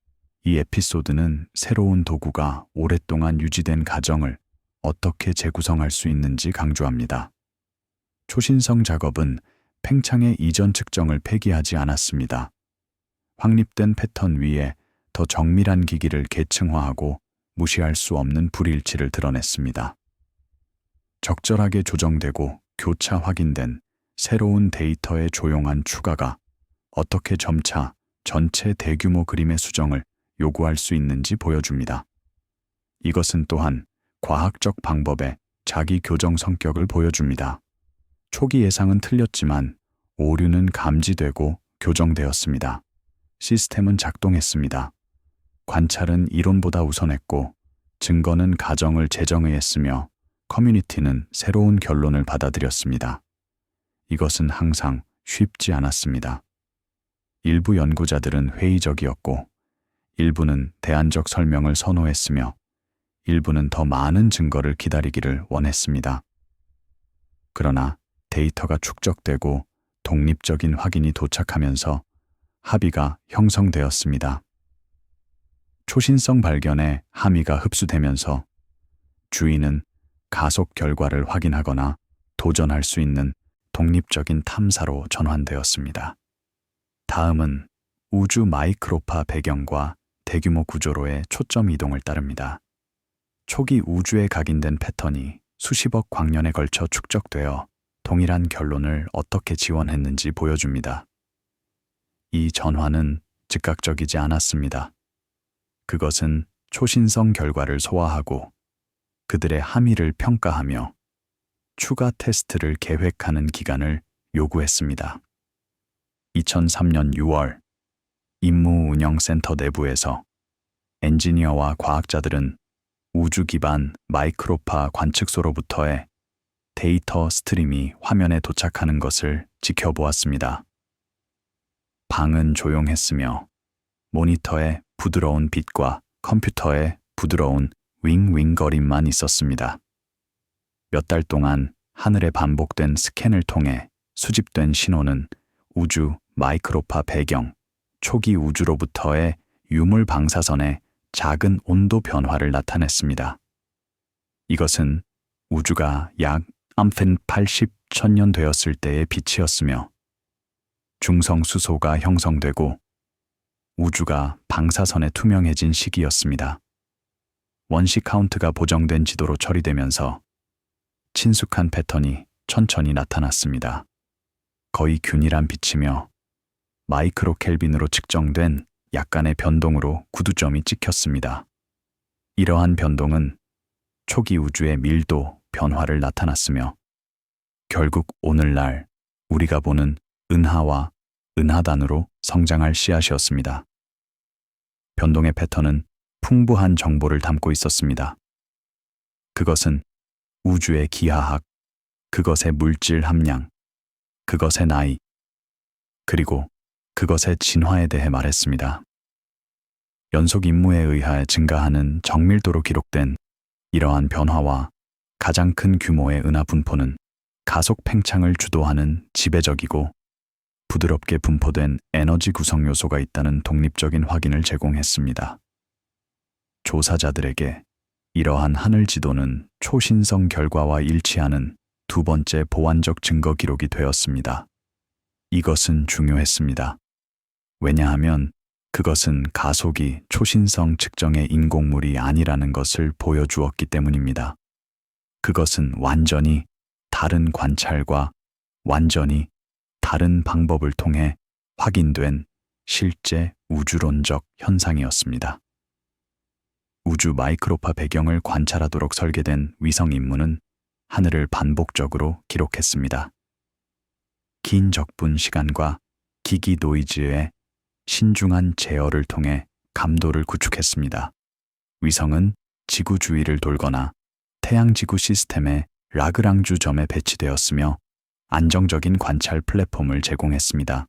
이 에피소드는 새로운 도구가 오랫동안 유지된 가정을 어떻게 재구성할 수 있는지 강조합니다. 초신성 작업은 팽창의 이전 측정을 폐기하지 않았습니다. 확립된 패턴 위에 더 정밀한 기기를 계층화하고 무시할 수 없는 불일치를 드러냈습니다. 적절하게 조정되고 교차 확인된 새로운 데이터의 조용한 추가가 어떻게 점차 전체 대규모 그림의 수정을 요구할 수 있는지 보여줍니다. 이것은 또한 과학적 방법의 자기 교정 성격을 보여줍니다. 초기 예상은 틀렸지만 오류는 감지되고 교정되었습니다. 시스템은 작동했습니다. 관찰은 이론보다 우선했고 증거는 가정을 재정의했으며 커뮤니티는 새로운 결론을 받아들였습니다. 이것은 항상 쉽지 않았습니다. 일부 연구자들은 회의적이었고 일부는 대안적 설명을 선호했으며 일부는 더 많은 증거를 기다리기를 원했습니다. 그러나 데이터가 축적되고 독립적인 확인이 도착하면서 합의가 형성되었습니다. 초신성 발견에 함의가 흡수되면서 주의는 가속 결과를 확인하거나 도전할 수 있는 독립적인 탐사로 전환되었습니다. 다음은 우주 마이크로파 배경과 대규모 구조로의 초점 이동을 따릅니다. 초기 우주에 각인된 패턴이 수십억 광년에 걸쳐 축적되어 동일한 결론을 어떻게 지원했는지 보여줍니다. 이 전환은 즉각적이지 않았습니다. 그것은 초신성 결과를 소화하고 그들의 함의를 평가하며 추가 테스트를 계획하는 기간을 요구했습니다. 2003년 6월 임무운영센터 내부에서 엔지니어와 과학자들은 우주 기반 마이크로파 관측소로부터의 데이터 스트림이 화면에 도착하는 것을 지켜보았습니다. 방은 조용했으며 모니터에 부드러운 빛과 컴퓨터에 부드러운 윙윙거림만 있었습니다. 몇 달 동안 하늘에 반복된 스캔을 통해 수집된 신호는 우주 마이크로파 배경, 초기 우주로부터의 유물 방사선의 작은 온도 변화를 나타냈습니다. 이것은 우주가 약 80,000년 되었을 때의 빛이었으며 중성 수소가 형성되고 우주가 방사선에 투명해진 시기였습니다. 원시 카운트가 보정된 지도로 처리되면서 친숙한 패턴이 천천히 나타났습니다. 거의 균일한 빛이며 마이크로 켈빈으로 측정된 약간의 변동으로 구두점이 찍혔습니다. 이러한 변동은 초기 우주의 밀도 변화를 나타났으며 결국 오늘날 우리가 보는 은하와 은하단으로 성장할 씨앗이었습니다. 변동의 패턴은 풍부한 정보를 담고 있었습니다. 그것은 우주의 기하학, 그것의 물질 함량, 그것의 나이, 그리고 그것의 진화에 대해 말했습니다. 연속 임무에 의하여 증가하는 정밀도로 기록된 이러한 변화와 가장 큰 규모의 은하 분포는 가속 팽창을 주도하는 지배적이고 부드럽게 분포된 에너지 구성 요소가 있다는 독립적인 확인을 제공했습니다. 조사자들에게 이러한 하늘 지도는 초신성 결과와 일치하는 두 번째 보완적 증거 기록이 되었습니다. 이것은 중요했습니다. 왜냐하면 그것은 가속이 초신성 측정의 인공물이 아니라는 것을 보여주었기 때문입니다. 그것은 완전히 다른 관찰과 완전히 다른 방법을 통해 확인된 실제 우주론적 현상이었습니다. 우주 마이크로파 배경을 관찰하도록 설계된 위성 임무는 하늘을 반복적으로 기록했습니다. 긴 적분 시간과 기기 노이즈의 신중한 제어를 통해 감도를 구축했습니다. 위성은 지구 주위를 돌거나 태양지구 시스템의 라그랑주 점에 배치되었으며 안정적인 관찰 플랫폼을 제공했습니다.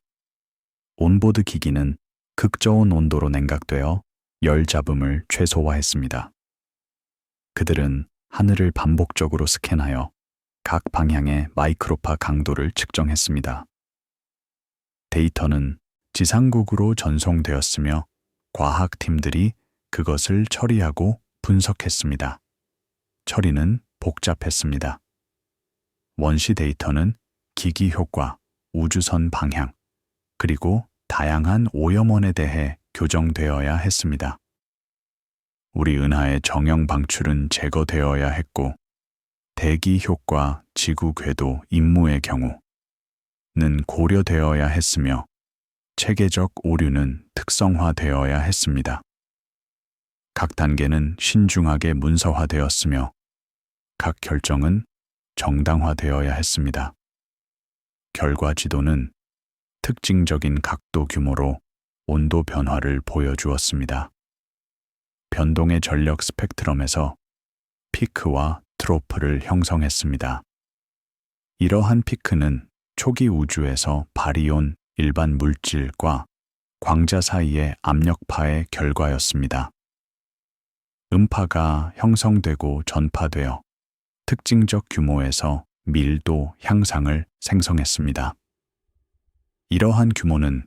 온보드 기기는 극저온 온도로 냉각되어 열 잡음을 최소화했습니다. 그들은 하늘을 반복적으로 스캔하여 각 방향의 마이크로파 강도를 측정했습니다. 데이터는 지상국으로 전송되었으며 과학팀들이 그것을 처리하고 분석했습니다. 처리는 복잡했습니다. 원시 데이터는 기기 효과, 우주선 방향, 그리고 다양한 오염원에 대해 교정되어야 했습니다. 우리 은하의 정형 방출은 제거되어야 했고 대기 효과, 지구 궤도 임무의 경우는 고려되어야 했으며 체계적 오류는 특성화되어야 했습니다. 각 단계는 신중하게 문서화되었으며 각 결정은 정당화되어야 했습니다. 결과 지도는 특징적인 각도 규모로 온도 변화를 보여주었습니다. 변동의 전력 스펙트럼에서 피크와 트로프를 형성했습니다. 이러한 피크는 초기 우주에서 바리온 일반 물질과 광자 사이의 압력파의 결과였습니다. 음파가 형성되고 전파되어 특징적 규모에서 밀도 향상을 생성했습니다. 이러한 규모는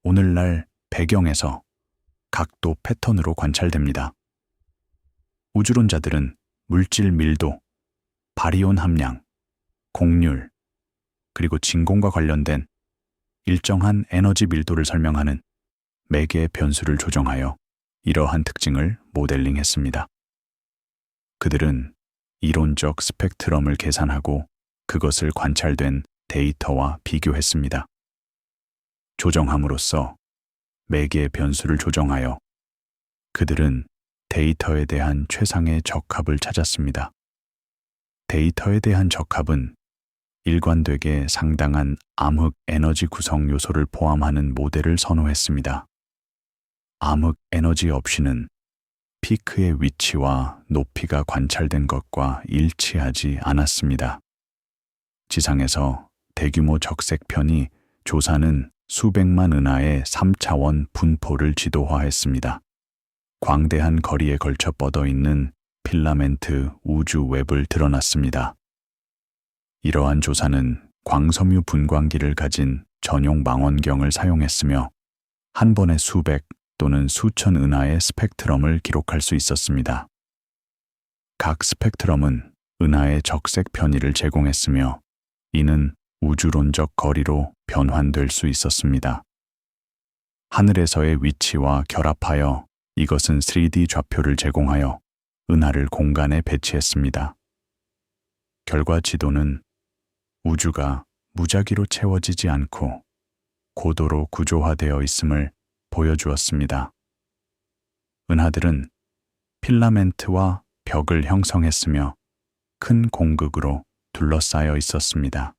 오늘날 배경에서 각도 패턴으로 관찰됩니다. 우주론자들은 물질 밀도, 바리온 함량, 곡률, 그리고 진공과 관련된 일정한 에너지 밀도를 설명하는 매개의 변수를 조정하여 이러한 특징을 모델링했습니다. 그들은 이론적 스펙트럼을 계산하고 그것을 관찰된 데이터와 비교했습니다. 조정함으로써 매개의 변수를 조정하여 그들은 데이터에 대한 최상의 적합을 찾았습니다. 데이터에 대한 적합은 일관되게 상당한 암흑 에너지 구성 요소를 포함하는 모델을 선호했습니다. 암흑 에너지 없이는 피크의 위치와 높이가 관찰된 것과 일치하지 않았습니다. 지상에서 대규모 적색편이 조사는 수백만 은하의 3차원 분포를 지도화했습니다. 광대한 거리에 걸쳐 뻗어 있는 필라멘트 우주 웹을 드러났습니다. 이러한 조사는 광섬유 분광기를 가진 전용 망원경을 사용했으며 한 번에 수백 또는 수천 은하의 스펙트럼을 기록할 수 있었습니다. 각 스펙트럼은 은하의 적색 편의를 제공했으며 이는 우주론적 거리로 변환될 수 있었습니다. 하늘에서의 위치와 결합하여 이것은 3D 좌표를 제공하여 은하를 공간에 배치했습니다. 결과 지도는 우주가 무작위로 채워지지 않고 고도로 구조화되어 있음을 보여주었습니다. 은하들은 필라멘트와 벽을 형성했으며 큰 공극으로 둘러싸여 있었습니다.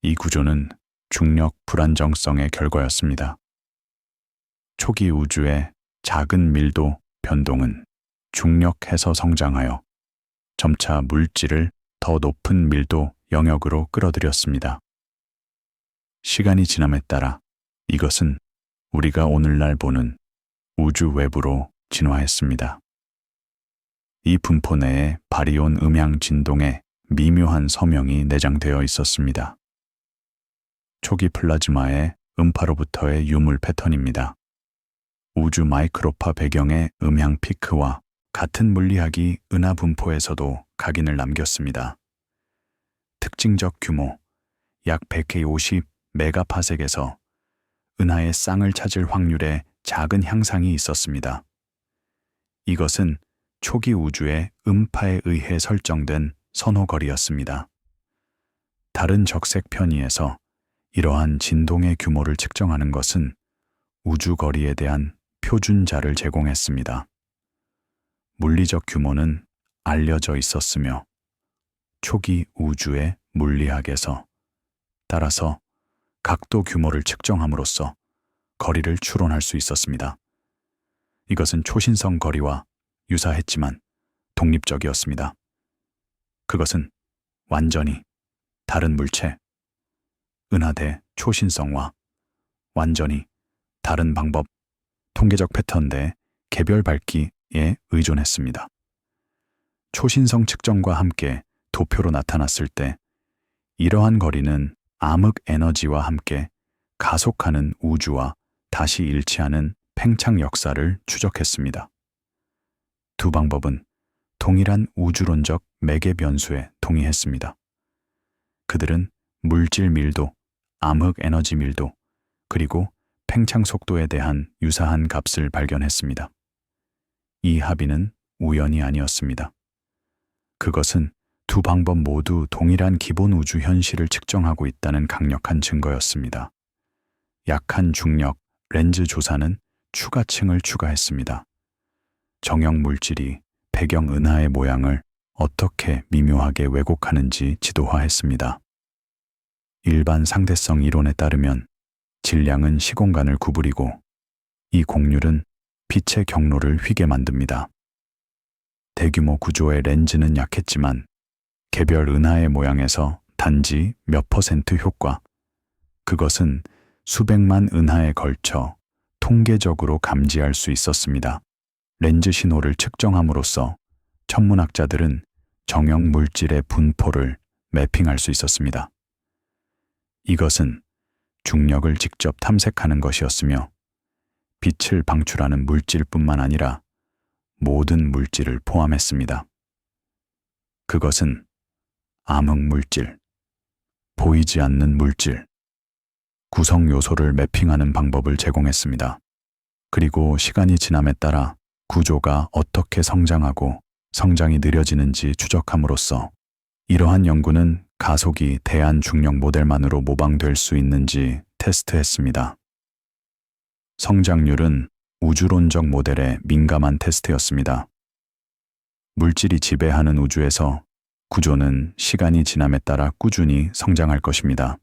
이 구조는 중력 불안정성의 결과였습니다. 초기 우주의 작은 밀도 변동은 중력해서 성장하여 점차 물질을 더 높은 밀도 영역으로 끌어들였습니다. 시간이 지남에 따라 이것은 우리가 오늘날 보는 우주 외부로 진화했습니다. 이 분포 내에 바리온 음향 진동의 미묘한 서명이 내장되어 있었습니다. 초기 플라즈마의 음파로부터의 유물 패턴입니다. 우주 마이크로파 배경의 음향 피크와 같은 물리학이 은하 분포에서도 각인을 남겼습니다. 특징적 규모 약 150 메가파섹에서 은하의 쌍을 찾을 확률의 작은 향상이 있었습니다. 이것은 초기 우주의 음파에 의해 설정된 선호거리였습니다. 다른 적색 편의에서 이러한 진동의 규모를 측정하는 것은 우주거리에 대한 표준자를 제공했습니다. 물리적 규모는 알려져 있었으며 초기 우주의 물리학에서 따라서 각도 규모를 측정함으로써 거리를 추론할 수 있었습니다. 이것은 초신성 거리와 유사했지만 독립적이었습니다. 그것은 완전히 다른 물체, 은하대 초신성과 완전히 다른 방법, 통계적 패턴 대 개별 밝기에 의존했습니다. 초신성 측정과 함께 도표로 나타났을 때 이러한 거리는 암흑 에너지와 함께 가속하는 우주와 다시 일치하는 팽창 역사를 추적했습니다. 두 방법은 동일한 우주론적 매개 변수에 동의했습니다. 그들은 물질 밀도, 암흑 에너지 밀도, 그리고 팽창 속도에 대한 유사한 값을 발견했습니다. 이 합의는 우연이 아니었습니다. 그것은 두 방법 모두 동일한 기본 우주 현실을 측정하고 있다는 강력한 증거였습니다. 약한 중력 렌즈 조사는 추가층을 추가했습니다. 정형 물질이 배경 은하의 모양을 어떻게 미묘하게 왜곡하는지 지도화했습니다. 일반 상대성 이론에 따르면 질량은 시공간을 구부리고 이 곡률은 빛의 경로를 휘게 만듭니다. 대규모 구조의 렌즈는 약했지만 개별 은하의 모양에서 단지 몇 퍼센트 효과, 그것은 수백만 은하에 걸쳐 통계적으로 감지할 수 있었습니다. 렌즈 신호를 측정함으로써 천문학자들은 정형 물질의 분포를 매핑할 수 있었습니다. 이것은 중력을 직접 탐색하는 것이었으며 빛을 방출하는 물질뿐만 아니라 모든 물질을 포함했습니다. 그것은 암흑 물질, 보이지 않는 물질, 구성 요소를 매핑하는 방법을 제공했습니다. 그리고 시간이 지남에 따라 구조가 어떻게 성장하고 성장이 느려지는지 추적함으로써 이러한 연구는 가속이 대한 중력 모델만으로 모방될 수 있는지 테스트했습니다. 성장률은 우주론적 모델에 민감한 테스트였습니다. 물질이 지배하는 우주에서 구조는 시간이 지남에 따라 꾸준히 성장할 것입니다.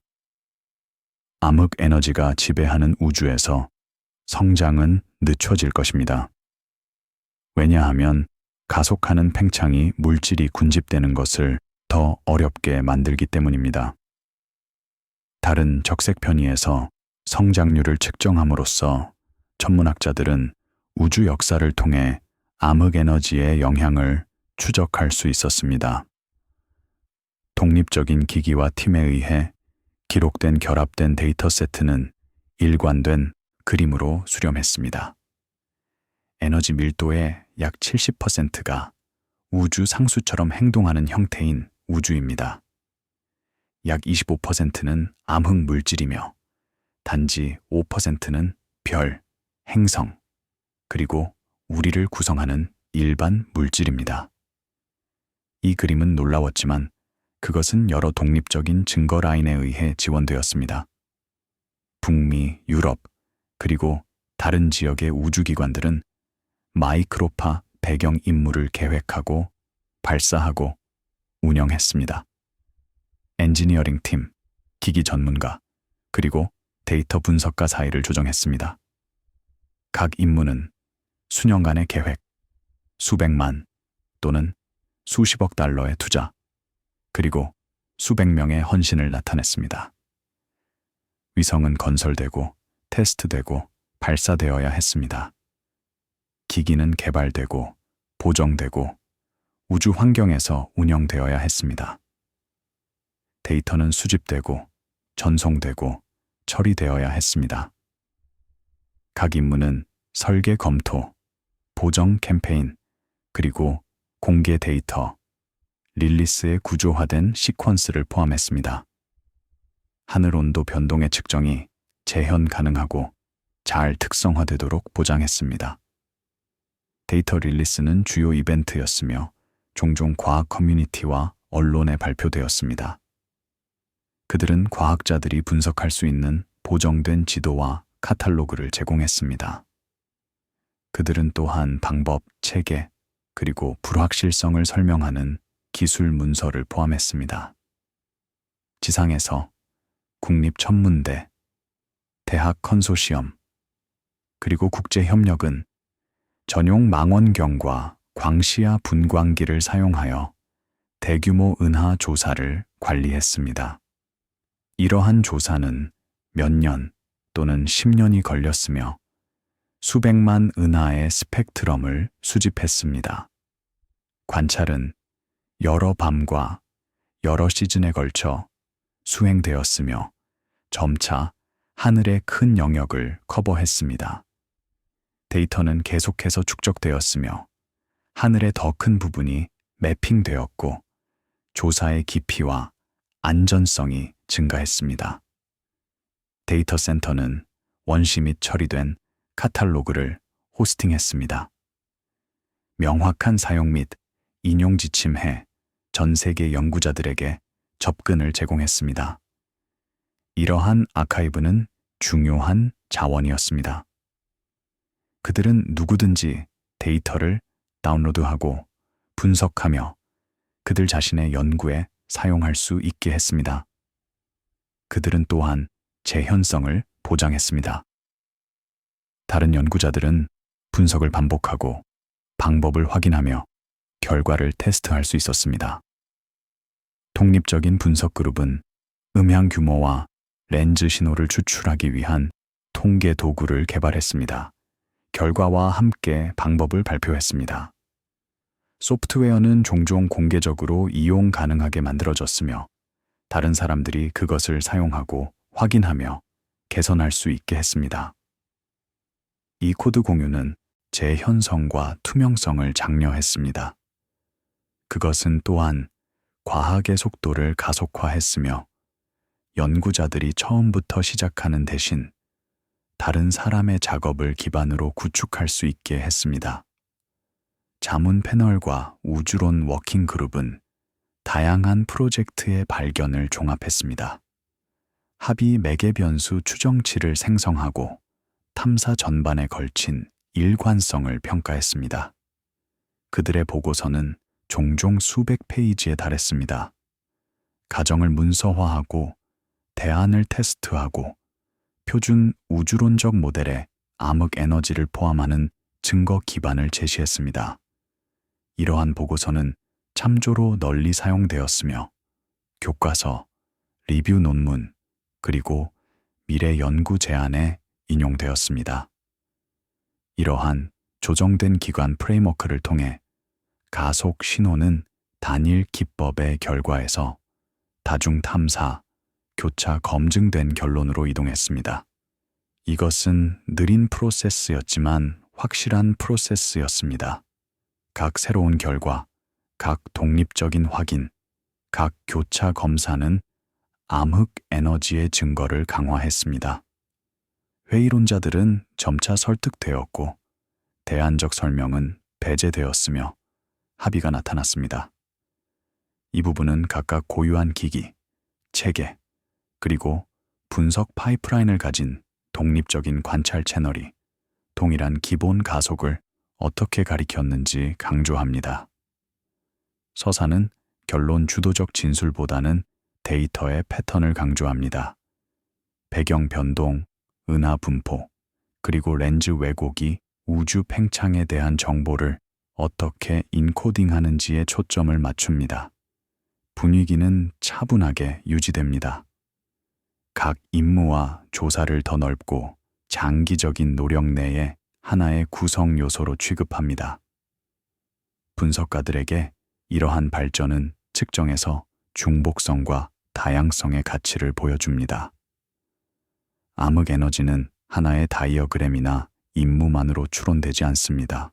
암흑 에너지가 지배하는 우주에서 성장은 늦춰질 것입니다. 왜냐하면 가속하는 팽창이 물질이 군집되는 것을 더 어렵게 만들기 때문입니다. 다른 적색 편의에서 성장률을 측정함으로써 천문학자들은 우주 역사를 통해 암흑 에너지의 영향을 추적할 수 있었습니다. 독립적인 기기와 팀에 의해 기록된 결합된 데이터 세트는 일관된 그림으로 수렴했습니다. 에너지 밀도의 약 70%가 우주 상수처럼 행동하는 형태인 우주입니다. 약 25%는 암흑 물질이며 단지 5%는 별, 행성, 그리고 우리를 구성하는 일반 물질입니다. 이 그림은 놀라웠지만 그것은 여러 독립적인 증거 라인에 의해 지원되었습니다. 북미, 유럽, 그리고 다른 지역의 우주기관들은 마이크로파 배경 임무를 계획하고 발사하고 운영했습니다. 엔지니어링 팀, 기기 전문가, 그리고 데이터 분석가 사이를 조정했습니다. 각 임무는 수년간의 계획, 수백만 또는 수십억 달러의 투자, 그리고 수백 명의 헌신을 나타냈습니다. 위성은 건설되고 테스트되고 발사되어야 했습니다. 기기는 개발되고 보정되고 우주 환경에서 운영되어야 했습니다. 데이터는 수집되고 전송되고 처리되어야 했습니다. 각 임무는 설계 검토, 보정 캠페인, 그리고 공개 데이터, 릴리스의 구조화된 시퀀스를 포함했습니다. 하늘 온도 변동의 측정이 재현 가능하고 잘 특성화되도록 보장했습니다. 데이터 릴리스는 주요 이벤트였으며 종종 과학 커뮤니티와 언론에 발표되었습니다. 그들은 과학자들이 분석할 수 있는 보정된 지도와 카탈로그를 제공했습니다. 그들은 또한 방법, 체계, 그리고 불확실성을 설명하는 기술 문서를 포함했습니다. 지상에서 국립천문대, 대학 컨소시엄, 그리고 국제협력은 전용 망원경과 광시야 분광기를 사용하여 대규모 은하 조사를 관리했습니다. 이러한 조사는 몇 년 또는 10년이 걸렸으며 수백만 은하의 스펙트럼을 수집했습니다. 관찰은 여러 밤과 여러 시즌에 걸쳐 수행되었으며 점차 하늘의 큰 영역을 커버했습니다. 데이터는 계속해서 축적되었으며 하늘의 더 큰 부분이 매핑되었고 조사의 깊이와 안전성이 증가했습니다. 데이터 센터는 원시 및 처리된 카탈로그를 호스팅했습니다. 명확한 사용 및 인용 지침해 전 세계 연구자들에게 접근을 제공했습니다. 이러한 아카이브는 중요한 자원이었습니다. 그들은 누구든지 데이터를 다운로드하고 분석하며 그들 자신의 연구에 사용할 수 있게 했습니다. 그들은 또한 재현성을 보장했습니다. 다른 연구자들은 분석을 반복하고 방법을 확인하며 결과를 테스트할 수 있었습니다. 독립적인 분석 그룹은 음향 규모와 렌즈 신호를 추출하기 위한 통계 도구를 개발했습니다. 결과와 함께 방법을 발표했습니다. 소프트웨어는 종종 공개적으로 이용 가능하게 만들어졌으며 다른 사람들이 그것을 사용하고 확인하며 개선할 수 있게 했습니다. 이 코드 공유는 재현성과 투명성을 장려했습니다. 그것은 또한 과학의 속도를 가속화했으며 연구자들이 처음부터 시작하는 대신 다른 사람의 작업을 기반으로 구축할 수 있게 했습니다. 자문 패널과 우주론 워킹 그룹은 다양한 프로젝트의 발견을 종합했습니다. 합의 매개 변수 추정치를 생성하고 탐사 전반에 걸친 일관성을 평가했습니다. 그들의 보고서는 종종 수백 페이지에 달했습니다. 가정을 문서화하고 대안을 테스트하고 표준 우주론적 모델에 암흑 에너지를 포함하는 증거 기반을 제시했습니다. 이러한 보고서는 참조로 널리 사용되었으며 교과서, 리뷰 논문, 그리고 미래 연구 제안에 인용되었습니다. 이러한 조정된 기관 프레임워크를 통해 가속 신호는 단일 기법의 결과에서 다중 탐사, 교차 검증된 결론으로 이동했습니다. 이것은 느린 프로세스였지만 확실한 프로세스였습니다. 각 새로운 결과, 각 독립적인 확인, 각 교차 검사는 암흑 에너지의 증거를 강화했습니다. 회의론자들은 점차 설득되었고 대안적 설명은 배제되었으며 합의가 나타났습니다. 이 부분은 각각 고유한 기기, 체계, 그리고 분석 파이프라인을 가진 독립적인 관찰 채널이 동일한 기본 가속을 어떻게 가리켰는지 강조합니다. 서사는 결론 주도적 진술보다는 데이터의 패턴을 강조합니다. 배경 변동, 은하 분포, 그리고 렌즈 왜곡이 우주 팽창에 대한 정보를 어떻게 인코딩하는지에 초점을 맞춥니다. 분위기는 차분하게 유지됩니다. 각 임무와 조사를 더 넓고 장기적인 노력 내에 하나의 구성 요소로 취급합니다. 분석가들에게 이러한 발전은 측정에서 중복성과 다양성의 가치를 보여줍니다. 암흑 에너지는 하나의 다이어그램이나 임무만으로 추론되지 않습니다.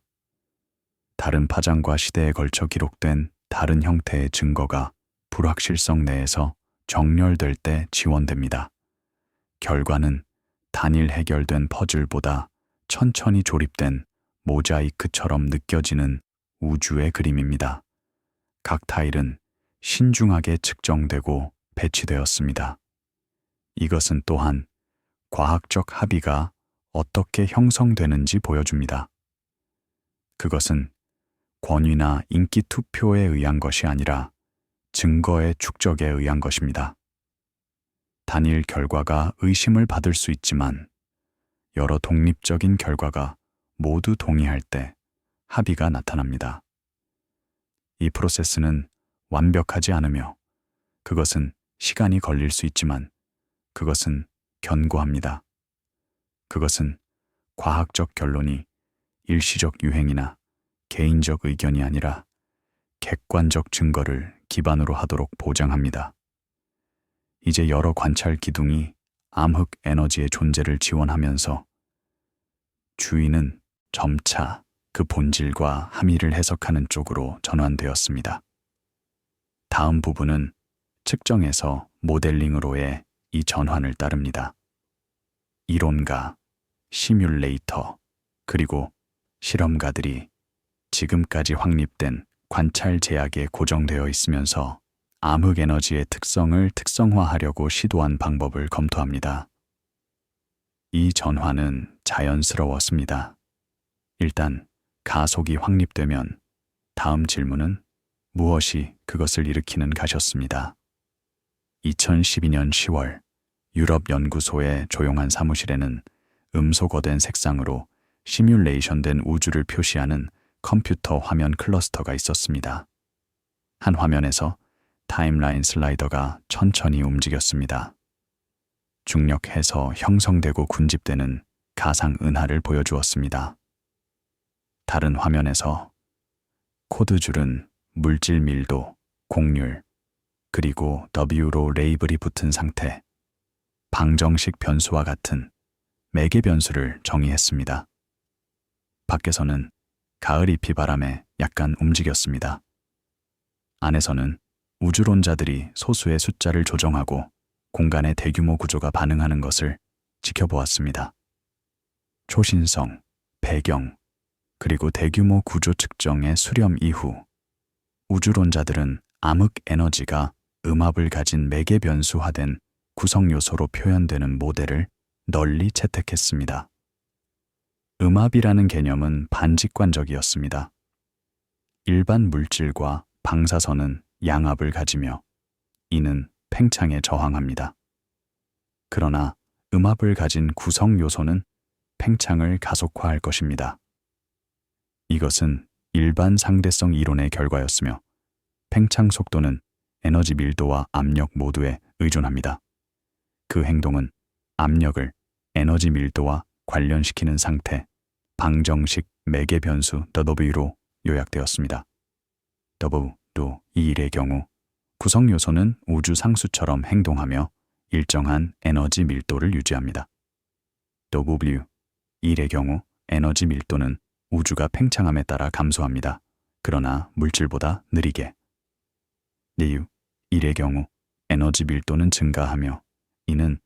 다른 파장과 시대에 걸쳐 기록된 다른 형태의 증거가 불확실성 내에서 정렬될 때 지원됩니다. 결과는 단일 해결된 퍼즐보다 천천히 조립된 모자이크처럼 느껴지는 우주의 그림입니다. 각 타일은 신중하게 측정되고 배치되었습니다. 이것은 또한 과학적 합의가 어떻게 형성되는지 보여줍니다. 그것은 권위나 인기 투표에 의한 것이 아니라 증거의 축적에 의한 것입니다. 단일 결과가 의심을 받을 수 있지만 여러 독립적인 결과가 모두 동의할 때 합의가 나타납니다. 이 프로세스는 완벽하지 않으며 그것은 시간이 걸릴 수 있지만 그것은 견고합니다. 그것은 과학적 결론이 일시적 유행이나 개인적 의견이 아니라 객관적 증거를 기반으로 하도록 보장합니다. 이제 여러 관찰 기둥이 암흑 에너지의 존재를 지원하면서 주의는 점차 그 본질과 함의를 해석하는 쪽으로 전환되었습니다. 다음 부분은 측정에서 모델링으로의 이 전환을 따릅니다. 이론가, 시뮬레이터, 그리고 실험가들이 지금까지 확립된 관찰 제약에 고정되어 있으면서 암흑 에너지의 특성을 특성화하려고 시도한 방법을 검토합니다. 이 전환은 자연스러웠습니다. 일단 가속이 확립되면 다음 질문은 무엇이 그것을 일으키는 가셨습니다. 2012년 10월 유럽 연구소의 조용한 사무실에는 음소거된 색상으로 시뮬레이션된 우주를 표시하는 컴퓨터 화면 클러스터가 있었습니다. 한 화면에서 타임라인 슬라이더가 천천히 움직였습니다. 중력해서 형성되고 군집되는 가상 은하를 보여주었습니다. 다른 화면에서 코드줄은 물질 밀도, 곡률, 그리고 W로 레이블이 붙은 상태, 방정식 변수와 같은 매개 변수를 정의했습니다. 밖에서는 가을 잎이 바람에 약간 움직였습니다. 안에서는 우주론자들이 소수의 숫자를 조정하고 공간의 대규모 구조가 반응하는 것을 지켜보았습니다. 초신성, 배경, 그리고 대규모 구조 측정의 수렴 이후 우주론자들은 암흑 에너지가 음압을 가진 매개 변수화된 구성 요소로 표현되는 모델을 널리 채택했습니다. 음압이라는 개념은 반직관적이었습니다. 일반 물질과 방사선은 양압을 가지며 이는 팽창에 저항합니다. 그러나 음압을 가진 구성 요소는 팽창을 가속화할 것입니다. 이것은 일반 상대성 이론의 결과였으며 팽창 속도는 에너지 밀도와 압력 모두에 의존합니다. 그 행동은 압력을 에너지 밀도와 관련시키는 상태, 방정식 매개 변수 W로 요약되었습니다. W도 이 일의 경우 구성 요소는 우주 상수처럼 행동하며 일정한 에너지 밀도를 유지합니다. W, 일의 경우 에너지 밀도는 우주가 팽창함에 따라 감소합니다. 그러나 물질보다 느리게. U, 일의 경우 에너지 밀도는 증가하며 이는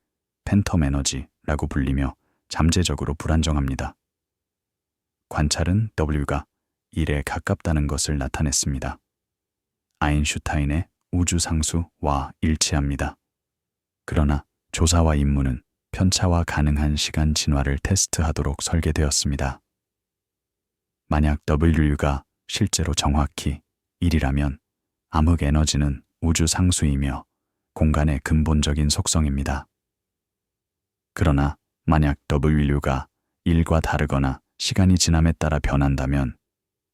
팬텀 에너지라고 불리며 잠재적으로 불안정합니다. 관찰은 W가 1에 가깝다는 것을 나타냈습니다. 아인슈타인의 우주상수와 일치합니다. 그러나 조사와 임무는 편차와 가능한 시간 진화를 테스트하도록 설계되었습니다. 만약 W가 실제로 정확히 1이라면 암흑 에너지는 우주상수이며 공간의 근본적인 속성입니다. 그러나 만약 W가 1과 다르거나 시간이 지남에 따라 변한다면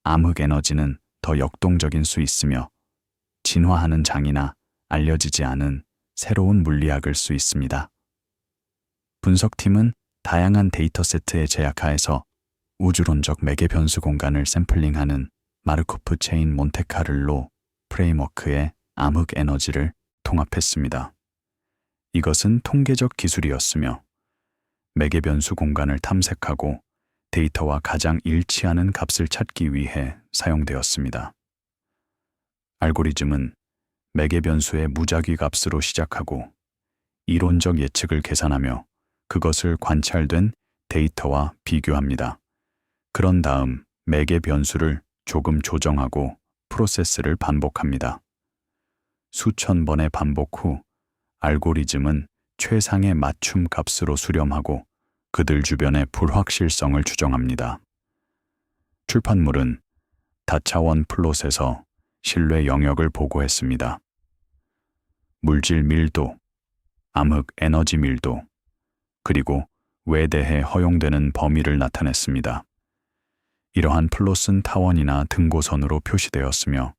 암흑 에너지는 더 역동적인 수 있으며 진화하는 장이나 알려지지 않은 새로운 물리학을 수 있습니다. 분석팀은 다양한 데이터 세트의 제약하에서 우주론적 매개 변수 공간을 샘플링하는 마르코프 체인 몬테카를로 프레임워크의 암흑 에너지를 통합했습니다. 이것은 통계적 기술이었으며 매개 변수 공간을 탐색하고 데이터와 가장 일치하는 값을 찾기 위해 사용되었습니다. 알고리즘은 매개 변수의 무작위 값으로 시작하고 이론적 예측을 계산하며 그것을 관찰된 데이터와 비교합니다. 그런 다음 매개 변수를 조금 조정하고 프로세스를 반복합니다. 수천 번의 반복 후 알고리즘은 최상의 맞춤 값으로 수렴하고 그들 주변의 불확실성을 추정합니다. 출판물은 다차원 플롯에서 신뢰 영역을 보고했습니다. 물질 밀도, 암흑 에너지 밀도, 그리고 외대에 허용되는 범위를 나타냈습니다. 이러한 플롯은 타원이나 등고선으로 표시되었으며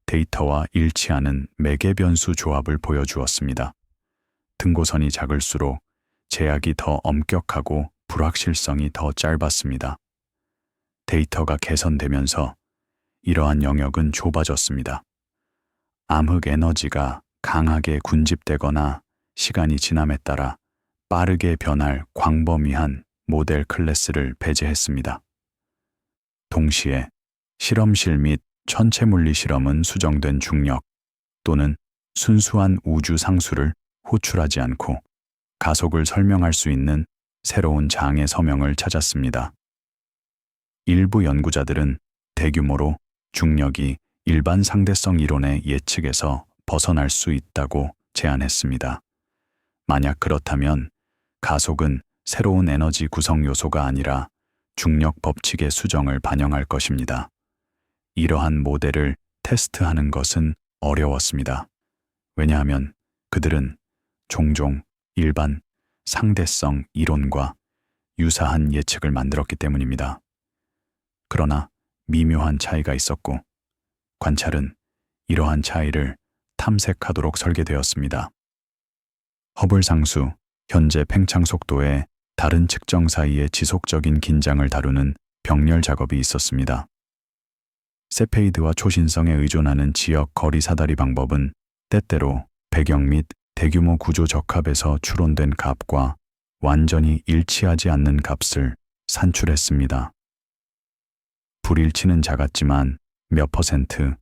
데이터와 일치하는 매개 변수 조합을 보여주었습니다. 등고선이 작을수록 제약이 더 엄격하고 불확실성이 더 짧았습니다. 데이터가 개선되면서 이러한 영역은 좁아졌습니다. 암흑 에너지가 강하게 군집되거나 시간이 지남에 따라 빠르게 변할 광범위한 모델 클래스를 배제했습니다. 동시에 실험실 및 천체 물리 실험은 수정된 중력 또는 순수한 우주 상수를 호출하지 않고 가속을 설명할 수 있는 새로운 장애 서명을 찾았습니다. 일부 연구자들은 대규모로 중력이 일반 상대성 이론의 예측에서 벗어날 수 있다고 제안했습니다. 만약 그렇다면 가속은 새로운 에너지 구성 요소가 아니라 중력 법칙의 수정을 반영할 것입니다. 이러한 모델을 테스트하는 것은 어려웠습니다. 왜냐하면 그들은 종종 일반 상대성 이론과 유사한 예측을 만들었기 때문입니다. 그러나 미묘한 차이가 있었고 관찰은 이러한 차이를 탐색하도록 설계되었습니다. 허블 상수, 현재 팽창 속도의 다른 측정 사이의 지속적인 긴장을 다루는 병렬 작업이 있었습니다. 세페이드와 초신성에 의존하는 지역 거리 사다리 방법은 때때로 배경 및 대규모 구조 적합에서 추론된 값과 완전히 일치하지 않는 값을 산출했습니다. 불일치는 작았지만 몇 %,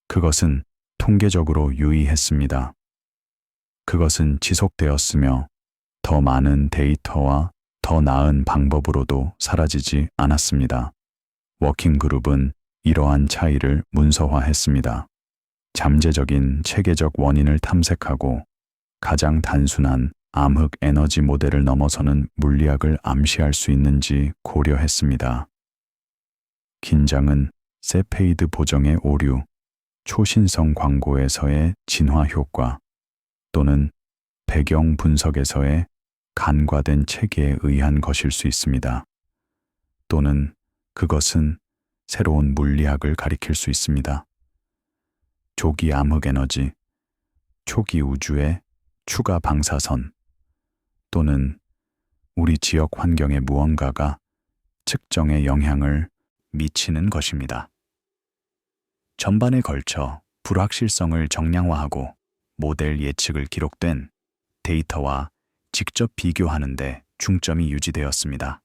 그것은 통계적으로 유의했습니다. 그것은 지속되었으며 더 많은 데이터와 더 나은 방법으로도 사라지지 않았습니다. 워킹그룹은 이러한 차이를 문서화했습니다. 잠재적인 체계적 원인을 탐색하고 가장 단순한 암흑 에너지 모델을 넘어서는 물리학을 암시할 수 있는지 고려했습니다. 긴장은 세페이드 보정의 오류, 초신성 광고에서의 진화 효과 또는 배경 분석에서의 간과된 체계에 의한 것일 수 있습니다. 또는 그것은 새로운 물리학을 가리킬 수 있습니다. 조기 암흑 에너지, 초기 우주의 추가 방사선, 또는 우리 지역 환경의 무언가가 측정에 영향을 미치는 것입니다. 전반에 걸쳐 불확실성을 정량화하고 모델 예측을 기록된 데이터와 직접 비교하는 데 중점이 유지되었습니다.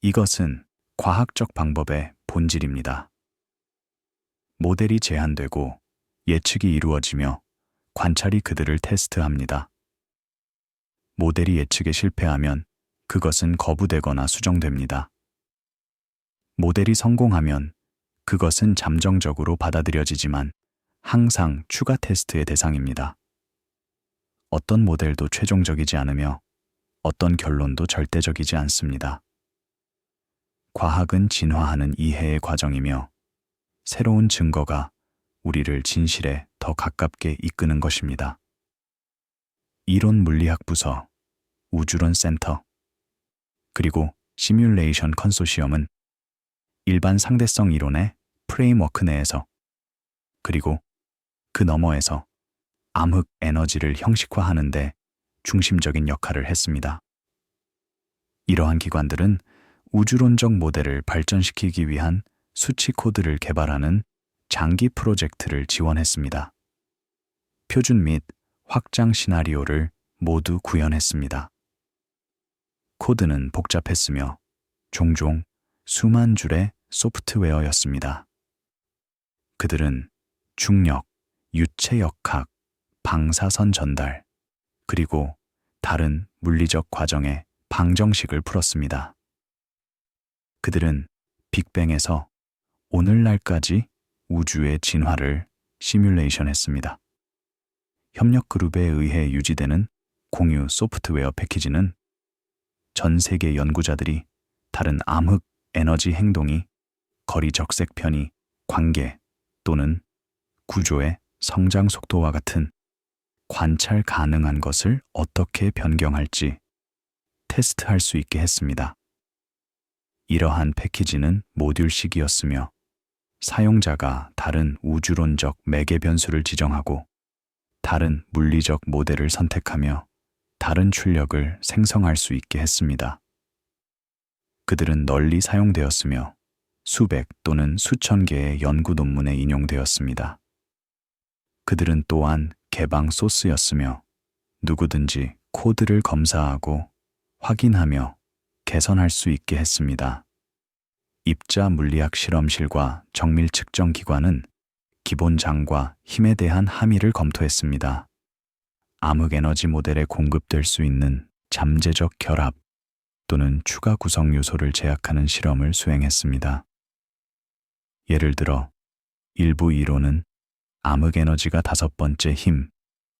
이것은 과학적 방법의 본질입니다. 모델이 제한되고 예측이 이루어지며 관찰이 그들을 테스트합니다. 모델이 예측에 실패하면 그것은 거부되거나 수정됩니다. 모델이 성공하면 그것은 잠정적으로 받아들여지지만 항상 추가 테스트의 대상입니다. 어떤 모델도 최종적이지 않으며 어떤 결론도 절대적이지 않습니다. 과학은 진화하는 이해의 과정이며 새로운 증거가 우리를 진실에 더 가깝게 이끄는 것입니다. 이론 물리학 부서, 우주론 센터, 그리고 시뮬레이션 컨소시엄은 일반 상대성 이론의 프레임워크 내에서 그리고 그 너머에서 암흑 에너지를 형식화하는 데 중심적인 역할을 했습니다. 이러한 기관들은 우주론적 모델을 발전시키기 위한 수치 코드를 개발하는 장기 프로젝트를 지원했습니다. 표준 및 확장 시나리오를 모두 구현했습니다. 코드는 복잡했으며 종종 수만 줄의 소프트웨어였습니다. 그들은 중력, 유체역학, 방사선 전달, 그리고 다른 물리적 과정의 방정식을 풀었습니다. 그들은 빅뱅에서 오늘날까지 우주의 진화를 시뮬레이션했습니다. 협력 그룹에 의해 유지되는 공유 소프트웨어 패키지는 전 세계 연구자들이 다른 암흑 에너지 행동이 거리 적색 편이 관계 또는 구조의 성장 속도와 같은 관찰 가능한 것을 어떻게 변경할지 테스트할 수 있게 했습니다. 이러한 패키지는 모듈식이었으며 사용자가 다른 우주론적 매개 변수를 지정하고 다른 물리적 모델을 선택하며 다른 출력을 생성할 수 있게 했습니다. 그들은 널리 사용되었으며 수백 또는 수천 개의 연구 논문에 인용되었습니다. 그들은 또한 개방 소스였으며 누구든지 코드를 검사하고 확인하며 개선할 수 있게 했습니다. 입자 물리학 실험실과 정밀 측정 기관은 기본장과 힘에 대한 함의를 검토했습니다. 암흑 에너지 모델에 공급될 수 있는 잠재적 결합 또는 추가 구성 요소를 제약하는 실험을 수행했습니다. 예를 들어 일부 이론은 암흑에너지가 다섯 번째 힘,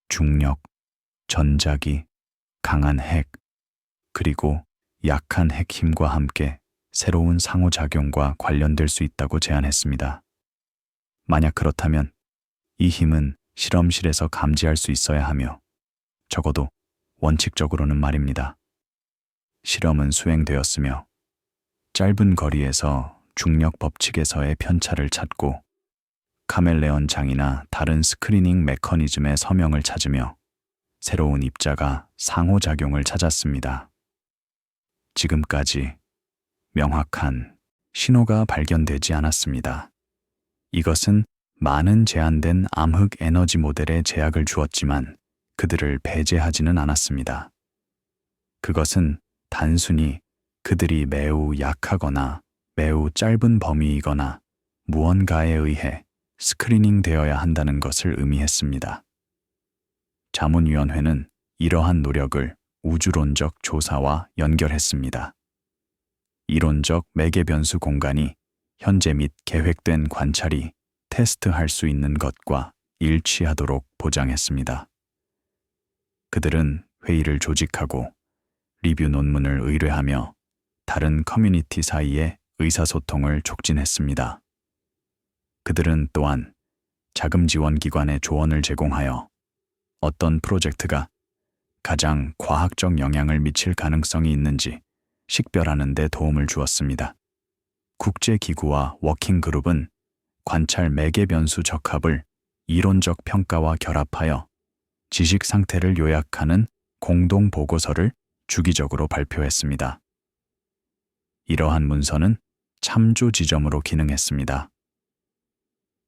중력, 전자기, 강한 핵, 그리고 약한 핵 힘과 함께 새로운 상호작용과 관련될 수 있다고 제안했습니다. 만약 그렇다면 이 힘은 실험실에서 감지할 수 있어야 하며, 적어도 원칙적으로는 말입니다. 실험은 수행되었으며 짧은 거리에서 중력 법칙에서의 편차를 찾고 카멜레온 장이나 다른 스크리닝 메커니즘의 서명을 찾으며 새로운 입자가 상호작용을 찾았습니다. 지금까지 명확한 신호가 발견되지 않았습니다. 이것은 많은 제한된 암흑 에너지 모델에 제약을 주었지만 그들을 배제하지는 않았습니다. 그것은 단순히 그들이 매우 약하거나 매우 짧은 범위이거나 무언가에 의해 스크리닝 되어야 한다는 것을 의미했습니다. 자문위원회는 이러한 노력을 우주론적 조사와 연결했습니다. 이론적 매개 변수 공간이 현재 및 계획된 관찰이 테스트할 수 있는 것과 일치하도록 보장했습니다. 그들은 회의를 조직하고 리뷰 논문을 의뢰하며 다른 커뮤니티 사이의 의사소통을 촉진했습니다. 그들은 또한 자금 지원 기관에 조언을 제공하여 어떤 프로젝트가 가장 과학적 영향을 미칠 가능성이 있는지 식별하는 데 도움을 주었습니다. 국제기구와 워킹그룹은 관찰 매개 변수 적합을 이론적 평가와 결합하여 지식 상태를 요약하는 공동 보고서를 주기적으로 발표했습니다. 이러한 문서는 참조 지점으로 기능했습니다.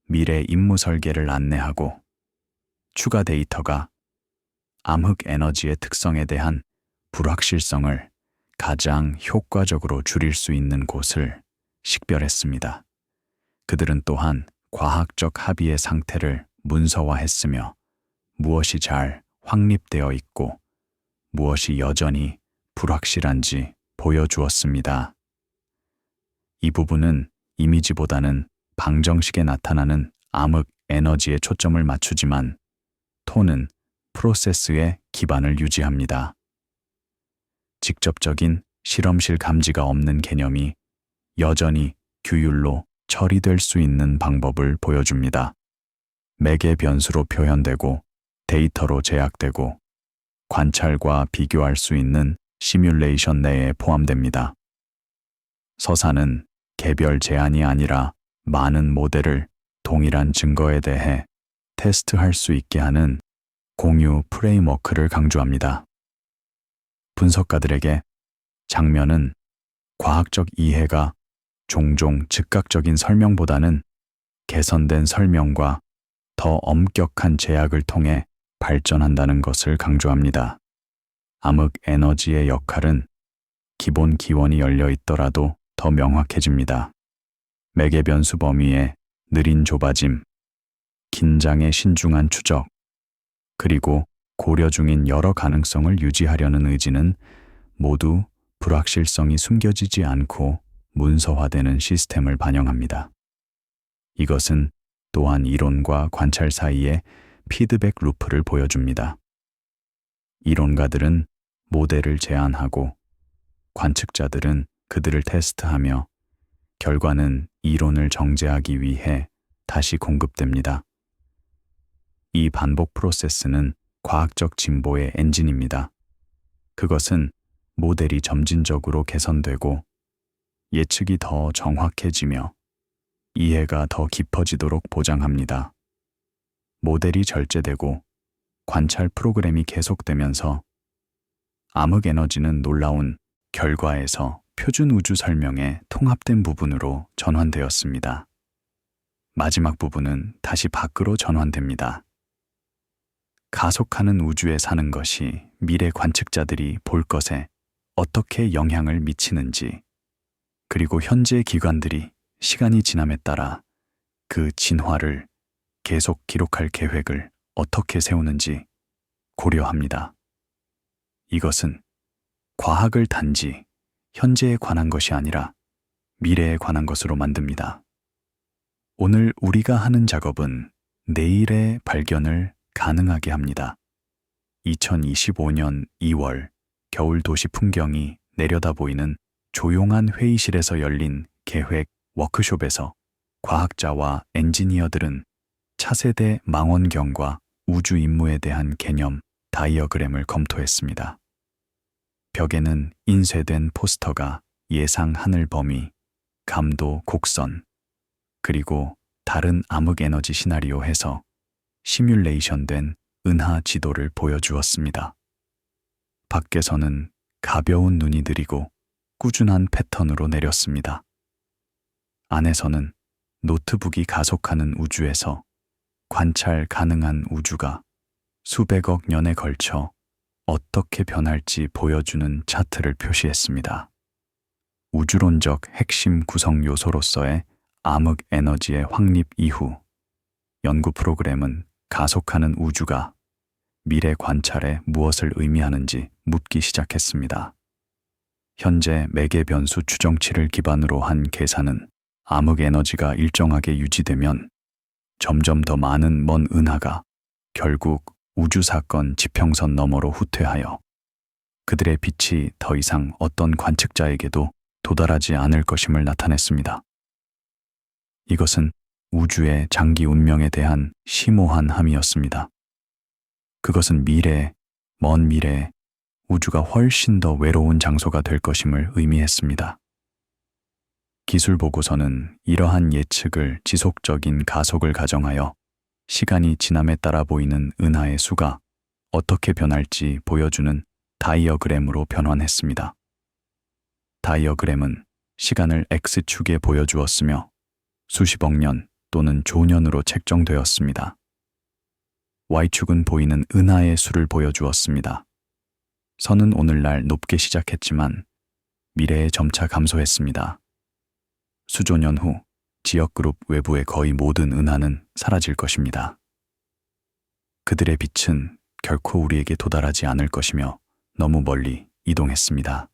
미래 임무 설계를 안내하고 추가 데이터가 암흑 에너지의 특성에 대한 불확실성을 가장 효과적으로 줄일 수 있는 곳을 식별했습니다. 그들은 또한 과학적 합의의 상태를 문서화했으며 무엇이 잘 확립되어 있고 무엇이 여전히 불확실한지 보여주었습니다. 이 부분은 이미지보다는 방정식에 나타나는 암흑 에너지에 초점을 맞추지만 톤은 프로세스의 기반을 유지합니다. 직접적인 실험실 감지가 없는 개념이 여전히 규율로 처리될 수 있는 방법을 보여줍니다. 매개 변수로 표현되고 데이터로 제약되고 관찰과 비교할 수 있는 시뮬레이션 내에 포함됩니다. 서사는 개별 제안이 아니라 많은 모델을 동일한 증거에 대해 테스트할 수 있게 하는 공유 프레임워크를 강조합니다. 분석가들에게 장면은 과학적 이해가 종종 즉각적인 설명보다는 개선된 설명과 더 엄격한 제약을 통해 발전한다는 것을 강조합니다. 암흑 에너지의 역할은 기본 기원이 열려 있더라도 더 명확해집니다. 매개 변수 범위의 느린 좁아짐, 긴장의 신중한 추적, 그리고 고려 중인 여러 가능성을 유지하려는 의지는 모두 불확실성이 숨겨지지 않고 문서화되는 시스템을 반영합니다. 이것은 또한 이론과 관찰 사이의 피드백 루프를 보여줍니다. 이론가들은 모델을 제안하고 관측자들은 그들을 테스트하며 결과는 이론을 정제하기 위해 다시 공급됩니다. 이 반복 프로세스는 과학적 진보의 엔진입니다. 그것은 모델이 점진적으로 개선되고 예측이 더 정확해지며 이해가 더 깊어지도록 보장합니다. 모델이 절제되고 관찰 프로그램이 계속되면서 암흑 에너지는 놀라운 결과에서 표준 우주 설명의 통합된 부분으로 전환되었습니다. 마지막 부분은 다시 밖으로 전환됩니다. 가속하는 우주에 사는 것이 미래 관측자들이 볼 것에 어떻게 영향을 미치는지, 그리고 현재 기관들이 시간이 지남에 따라 그 진화를 계속 기록할 계획을 어떻게 세우는지 고려합니다. 이것은 과학을 단지 현재에 관한 것이 아니라 미래에 관한 것으로 만듭니다. 오늘 우리가 하는 작업은 내일의 발견을 가능하게 합니다. 2025년 2월 겨울 도시 풍경이 내려다 보이는 조용한 회의실에서 열린 계획 워크숍에서 과학자와 엔지니어들은 차세대 망원경과 우주 임무에 대한 개념 다이어그램을 검토했습니다. 벽에는 인쇄된 포스터가 예상 하늘 범위, 감도 곡선, 그리고 다른 암흑 에너지 시나리오 해서 시뮬레이션된 은하 지도를 보여주었습니다. 밖에서는 가벼운 눈이 느리고 꾸준한 패턴으로 내렸습니다. 안에서는 노트북이 가속하는 우주에서 관찰 가능한 우주가 수백억 년에 걸쳐 어떻게 변할지 보여주는 차트를 표시했습니다. 우주론적 핵심 구성 요소로서의 암흑 에너지의 확립 이후 연구 프로그램은 가속하는 우주가 미래 관찰에 무엇을 의미하는지 묻기 시작했습니다. 현재 매개 변수 추정치를 기반으로 한 계산은 암흑 에너지가 일정하게 유지되면 점점 더 많은 먼 은하가 결국 우주사건 지평선 너머로 후퇴하여 그들의 빛이 더 이상 어떤 관측자에게도 도달하지 않을 것임을 나타냈습니다. 이것은 우주의 장기 운명에 대한 심오한 함이었습니다. 그것은 먼 미래에 우주가 훨씬 더 외로운 장소가 될 것임을 의미했습니다. 기술 보고서는 이러한 예측을 지속적인 가속을 가정하여 시간이 지남에 따라 보이는 은하의 수가 어떻게 변할지 보여주는 다이어그램으로 변환했습니다. 다이어그램은 시간을 X축에 보여주었으며 수십억 년 또는 조년으로 책정되었습니다. Y축은 보이는 은하의 수를 보여주었습니다. 선은 오늘날 높게 시작했지만 미래에 점차 감소했습니다. 수조년 후 지역그룹 외부의 거의 모든 은하는 사라질 것입니다. 그들의 빛은 결코 우리에게 도달하지 않을 것이며 너무 멀리 이동했습니다.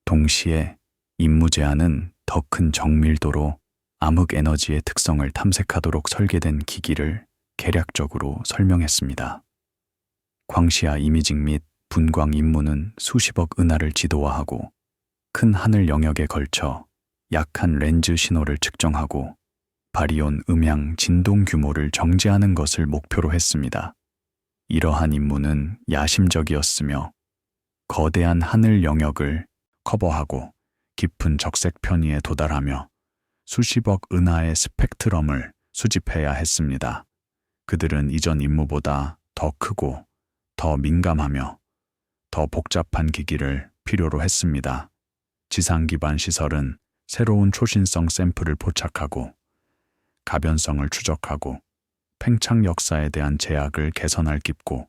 동시에 임무 제안은 더 큰 정밀도로 암흑 에너지의 특성을 탐색하도록 설계된 기기를 계략적으로 설명했습니다. 광시야 이미징 및 분광 임무는 수십억 은하를 지도화하고 큰 하늘 영역에 걸쳐 약한 렌즈 신호를 측정하고 바리온 음향 진동 규모를 정제하는 것을 목표로 했습니다. 이러한 임무는 야심적이었으며 거대한 하늘 영역을 커버하고 깊은 적색 편의에 도달하며 수십억 은하의 스펙트럼을 수집해야 했습니다. 그들은 이전 임무보다 더 크고 더 민감하며 더 복잡한 기기를 필요로 했습니다. 지상 기반 시설은 새로운 초신성 샘플을 포착하고 가변성을 추적하고 팽창 역사에 대한 제약을 개선할 깊고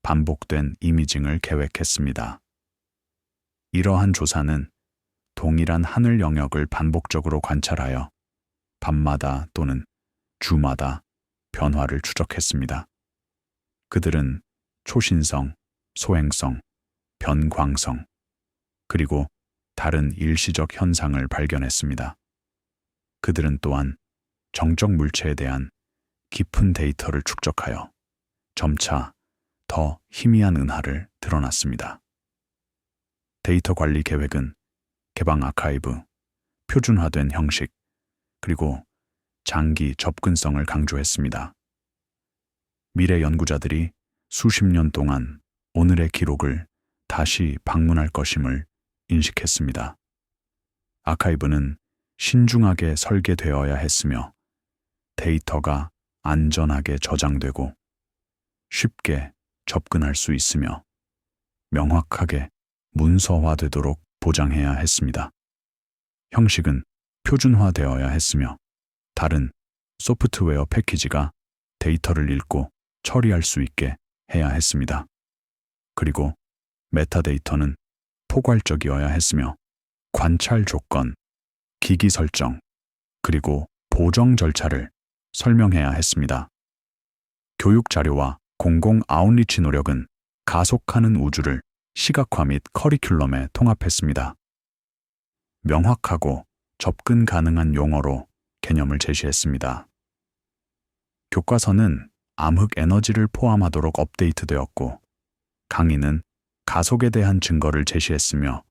반복된 이미징을 계획했습니다. 이러한 조사는 동일한 하늘 영역을 반복적으로 관찰하여 밤마다 또는 주마다 변화를 추적했습니다. 그들은 초신성, 소행성, 변광성, 그리고 다른 일시적 현상을 발견했습니다. 그들은 또한 정적 물체에 대한 깊은 데이터를 축적하여 점차 더 희미한 은하를 드러났습니다. 데이터 관리 계획은 개방 아카이브, 표준화된 형식, 그리고 장기 접근성을 강조했습니다. 미래 연구자들이 수십 년 동안 오늘의 기록을 다시 방문할 것임을 인식했습니다. 아카이브는 신중하게 설계되어야 했으며 데이터가 안전하게 저장되고 쉽게 접근할 수 있으며 명확하게 문서화되도록 보장해야 했습니다. 형식은 표준화되어야 했으며 다른 소프트웨어 패키지가 데이터를 읽고 처리할 수 있게 해야 했습니다. 그리고 메타데이터는 포괄적이어야 했으며 관찰 조건, 기기 설정, 그리고 보정 절차를 설명해야 했습니다. 교육 자료와 공공 아웃리치 노력은 가속하는 우주를 시각화 및 커리큘럼에 통합했습니다. 명확하고 접근 가능한 용어로 개념을 제시했습니다. 교과서는 암흑 에너지를 포함하도록 업데이트되었고, 강의는 가속에 대한 증거를 제시했으며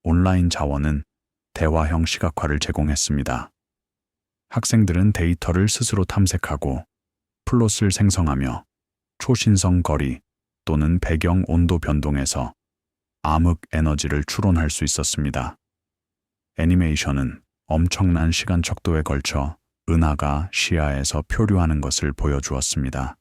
온라인 자원은 대화형 시각화를 제공했습니다. 학생들은 데이터를 스스로 탐색하고 플롯을 생성하며 초신성 거리 또는 배경 온도 변동에서 암흑 에너지를 추론할 수 있었습니다. 애니메이션은 엄청난 시간 척도에 걸쳐 은하가 시야에서 표류하는 것을 보여주었습니다.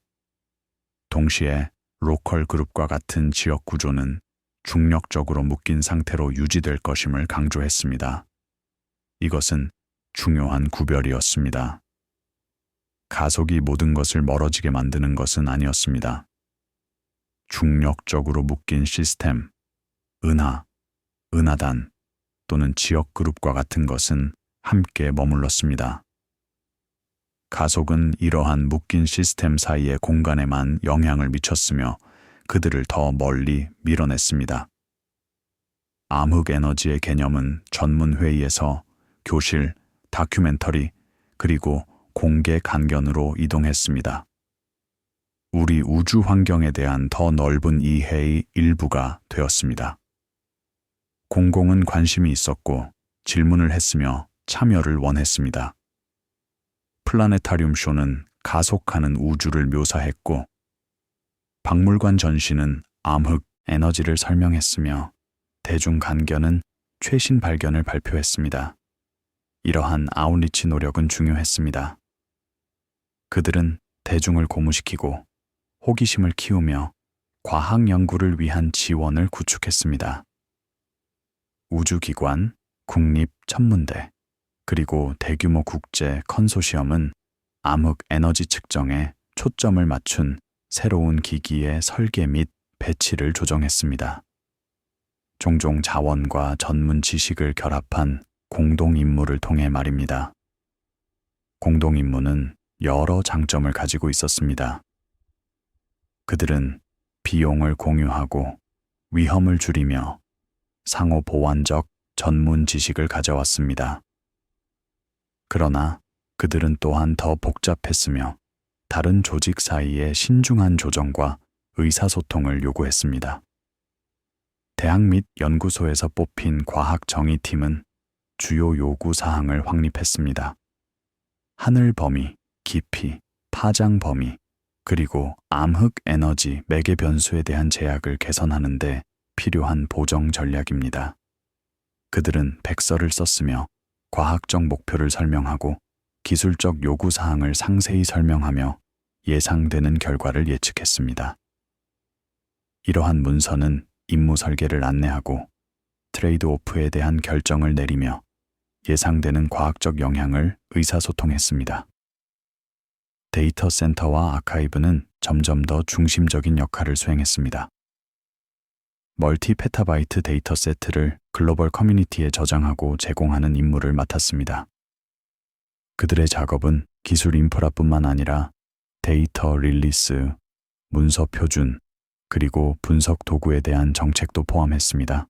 동시에 로컬 그룹과 같은 지역 구조는 중력적으로 묶인 상태로 유지될 것임을 강조했습니다. 이것은 중요한 구별이었습니다. 가속이 모든 것을 멀어지게 만드는 것은 아니었습니다. 중력적으로 묶인 시스템, 은하, 은하단 또는 지역 그룹과 같은 것은 함께 머물렀습니다. 가속은 이러한 묶인 시스템 사이의 공간에만 영향을 미쳤으며 그들을 더 멀리 밀어냈습니다. 암흑 에너지의 개념은 전문 회의에서 교실, 다큐멘터리, 그리고 공개 강연으로 이동했습니다. 우리 우주 환경에 대한 더 넓은 이해의 일부가 되었습니다. 공공은 관심이 있었고 질문을 했으며 참여를 원했습니다. 플라네타리움 쇼는 가속하는 우주를 묘사했고, 박물관 전시는 암흑 에너지를 설명했으며 대중 간견은 최신 발견을 발표했습니다. 이러한 아웃리치 노력은 중요했습니다. 그들은 대중을 고무시키고 호기심을 키우며 과학 연구를 위한 지원을 구축했습니다. 우주기관, 국립천문대, 그리고 대규모 국제 컨소시엄은 암흑 에너지 측정에 초점을 맞춘 새로운 기기의 설계 및 배치를 조정했습니다. 종종 자원과 전문 지식을 결합한 공동 임무를 통해 말입니다. 공동 임무는 여러 장점을 가지고 있었습니다. 그들은 비용을 공유하고 위험을 줄이며 상호 보완적 전문 지식을 가져왔습니다. 그러나 그들은 또한 더 복잡했으며 다른 조직 사이의 신중한 조정과 의사소통을 요구했습니다. 대학 및 연구소에서 뽑힌 과학 정의팀은 주요 요구 사항을 확립했습니다. 하늘 범위, 깊이, 파장 범위, 그리고 암흑 에너지 매개 변수에 대한 제약을 개선하는 데 필요한 보정 전략입니다. 그들은 백서를 썼으며 과학적 목표를 설명하고 기술적 요구 사항을 상세히 설명하며 예상되는 결과를 예측했습니다. 이러한 문서는 임무 설계를 안내하고 트레이드오프에 대한 결정을 내리며 예상되는 과학적 영향을 의사소통했습니다. 데이터 센터와 아카이브는 점점 더 중심적인 역할을 수행했습니다. 멀티 페타바이트 데이터 세트를 글로벌 커뮤니티에 저장하고 제공하는 임무를 맡았습니다. 그들의 작업은 기술 인프라뿐만 아니라 데이터 릴리스, 문서 표준, 그리고 분석 도구에 대한 정책도 포함했습니다.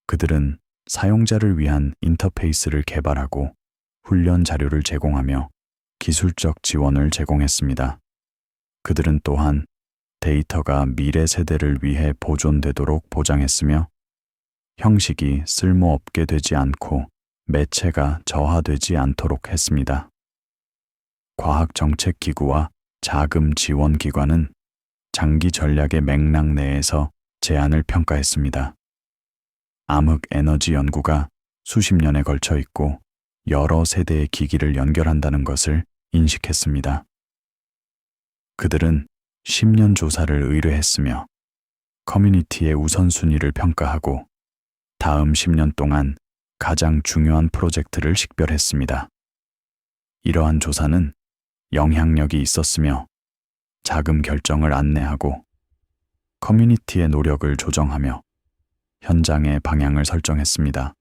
그들은 사용자를 위한 인터페이스를 개발하고 훈련 자료를 제공하며 기술적 지원을 제공했습니다. 그들은 또한 데이터가 미래 세대를 위해 보존되도록 보장했으며 형식이 쓸모없게 되지 않고 매체가 저하되지 않도록 했습니다. 과학정책기구와 자금 지원기관은 장기 전략의 맥락 내에서 제안을 평가했습니다. 암흑 에너지 연구가 수십 년에 걸쳐 있고 여러 세대의 기기를 연결한다는 것을 인식했습니다. 그들은 10년 조사를 의뢰했으며 커뮤니티의 우선순위를 평가하고 다음 10년 동안 가장 중요한 프로젝트를 식별했습니다. 이러한 조사는 영향력이 있었으며 자금 결정을 안내하고 커뮤니티의 노력을 조정하며 현장의 방향을 설정했습니다.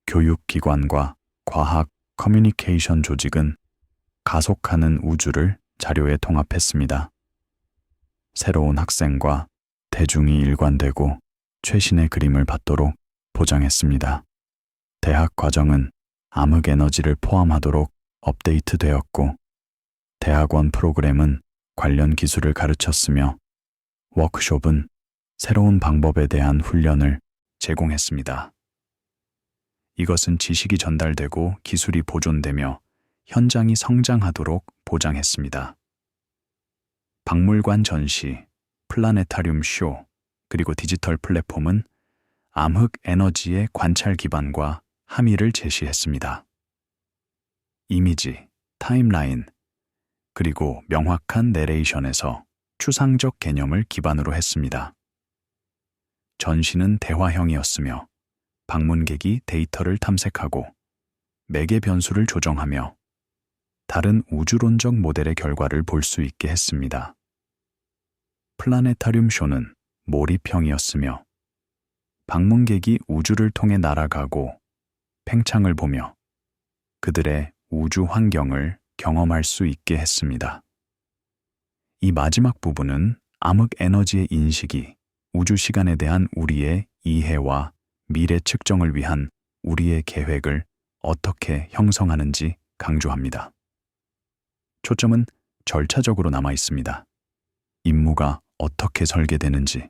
교육기관과 과학 커뮤니케이션 조직은 가속하는 우주를 자료에 통합했습니다. 새로운 학생과 대중이 일관되고 최신의 그림을 받도록 보장했습니다. 대학 과정은 암흑 에너지를 포함하도록 업데이트되었고, 대학원 프로그램은 관련 기술을 가르쳤으며, 워크숍은 새로운 방법에 대한 훈련을 제공했습니다. 이것은 지식이 전달되고 기술이 보존되며 현장이 성장하도록 보장했습니다. 박물관 전시, 플라네타륨 쇼, 그리고 디지털 플랫폼은 암흑 에너지의 관찰 기반과 함의를 제시했습니다. 이미지, 타임라인, 그리고 명확한 내레이션에서 추상적 개념을 기반으로 했습니다. 전시는 대화형이었으며 방문객이 데이터를 탐색하고 매개 변수를 조정하며 다른 우주론적 모델의 결과를 볼 수 있게 했습니다. 플라네타륨 쇼는 몰입형이었으며 방문객이 우주를 통해 날아가고 팽창을 보며 그들의 우주 환경을 경험할 수 있게 했습니다. 이 마지막 부분은 암흑 에너지의 인식이 우주 시간에 대한 우리의 이해와 미래 측정을 위한 우리의 계획을 어떻게 형성하는지 강조합니다. 초점은 절차적으로 남아 있습니다. 임무가 어떻게 설계되는지,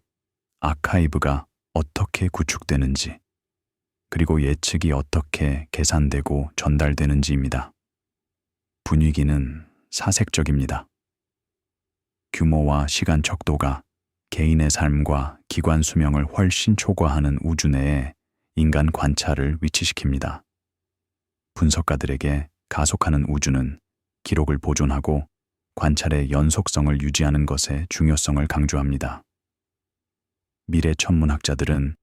아카이브가 어떻게 구축되는지, 그리고 예측이 어떻게 계산되고 전달되는지입니다. 분위기는 사색적입니다. 규모와 시간 척도가 개인의 삶과 기관 수명을 훨씬 초과하는 우주 내에 인간 관찰을 위치시킵니다. 분석가들에게 가속하는 우주는 기록을 보존하고 관찰의 연속성을 유지하는 것의 중요성을 강조합니다. 미래 천문학자들은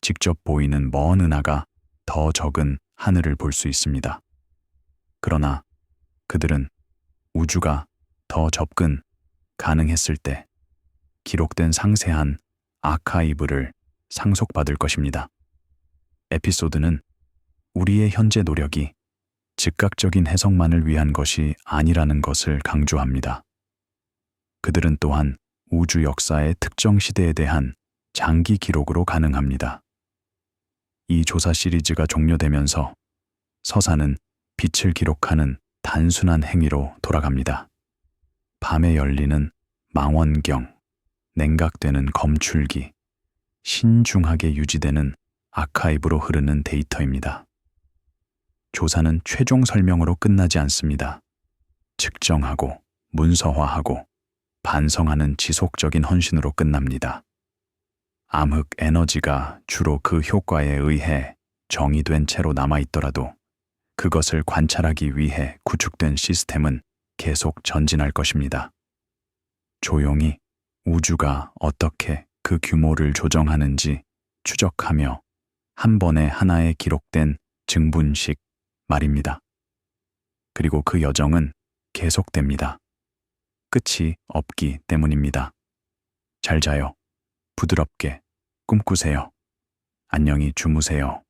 직접 보이는 먼 은하가 더 적은 하늘을 볼 수 있습니다. 그러나 그들은 우주가 더 접근 가능했을 때 기록된 상세한 아카이브를 상속받을 것입니다. 에피소드는 우리의 현재 노력이 즉각적인 해석만을 위한 것이 아니라는 것을 강조합니다. 그들은 또한 우주 역사의 특정 시대에 대한 장기 기록으로 가능합니다. 이 조사 시리즈가 종료되면서 서사는 빛을 기록하는 단순한 행위로 돌아갑니다. 밤에 열리는 망원경, 냉각되는 검출기, 신중하게 유지되는 아카이브로 흐르는 데이터입니다. 조사는 최종 설명으로 끝나지 않습니다. 측정하고 문서화하고 반성하는 지속적인 헌신으로 끝납니다. 암흑 에너지가 주로 그 효과에 의해 정의된 채로 남아있더라도 그것을 관찰하기 위해 구축된 시스템은 계속 전진할 것입니다. 조용히 우주가 어떻게 그 규모를 조정하는지 추적하며 한 번에 하나에 기록된 증분식 말입니다. 그리고 그 여정은 계속됩니다. 끝이 없기 때문입니다. 잘 자요. 부드럽게 꿈꾸세요. 안녕히 주무세요.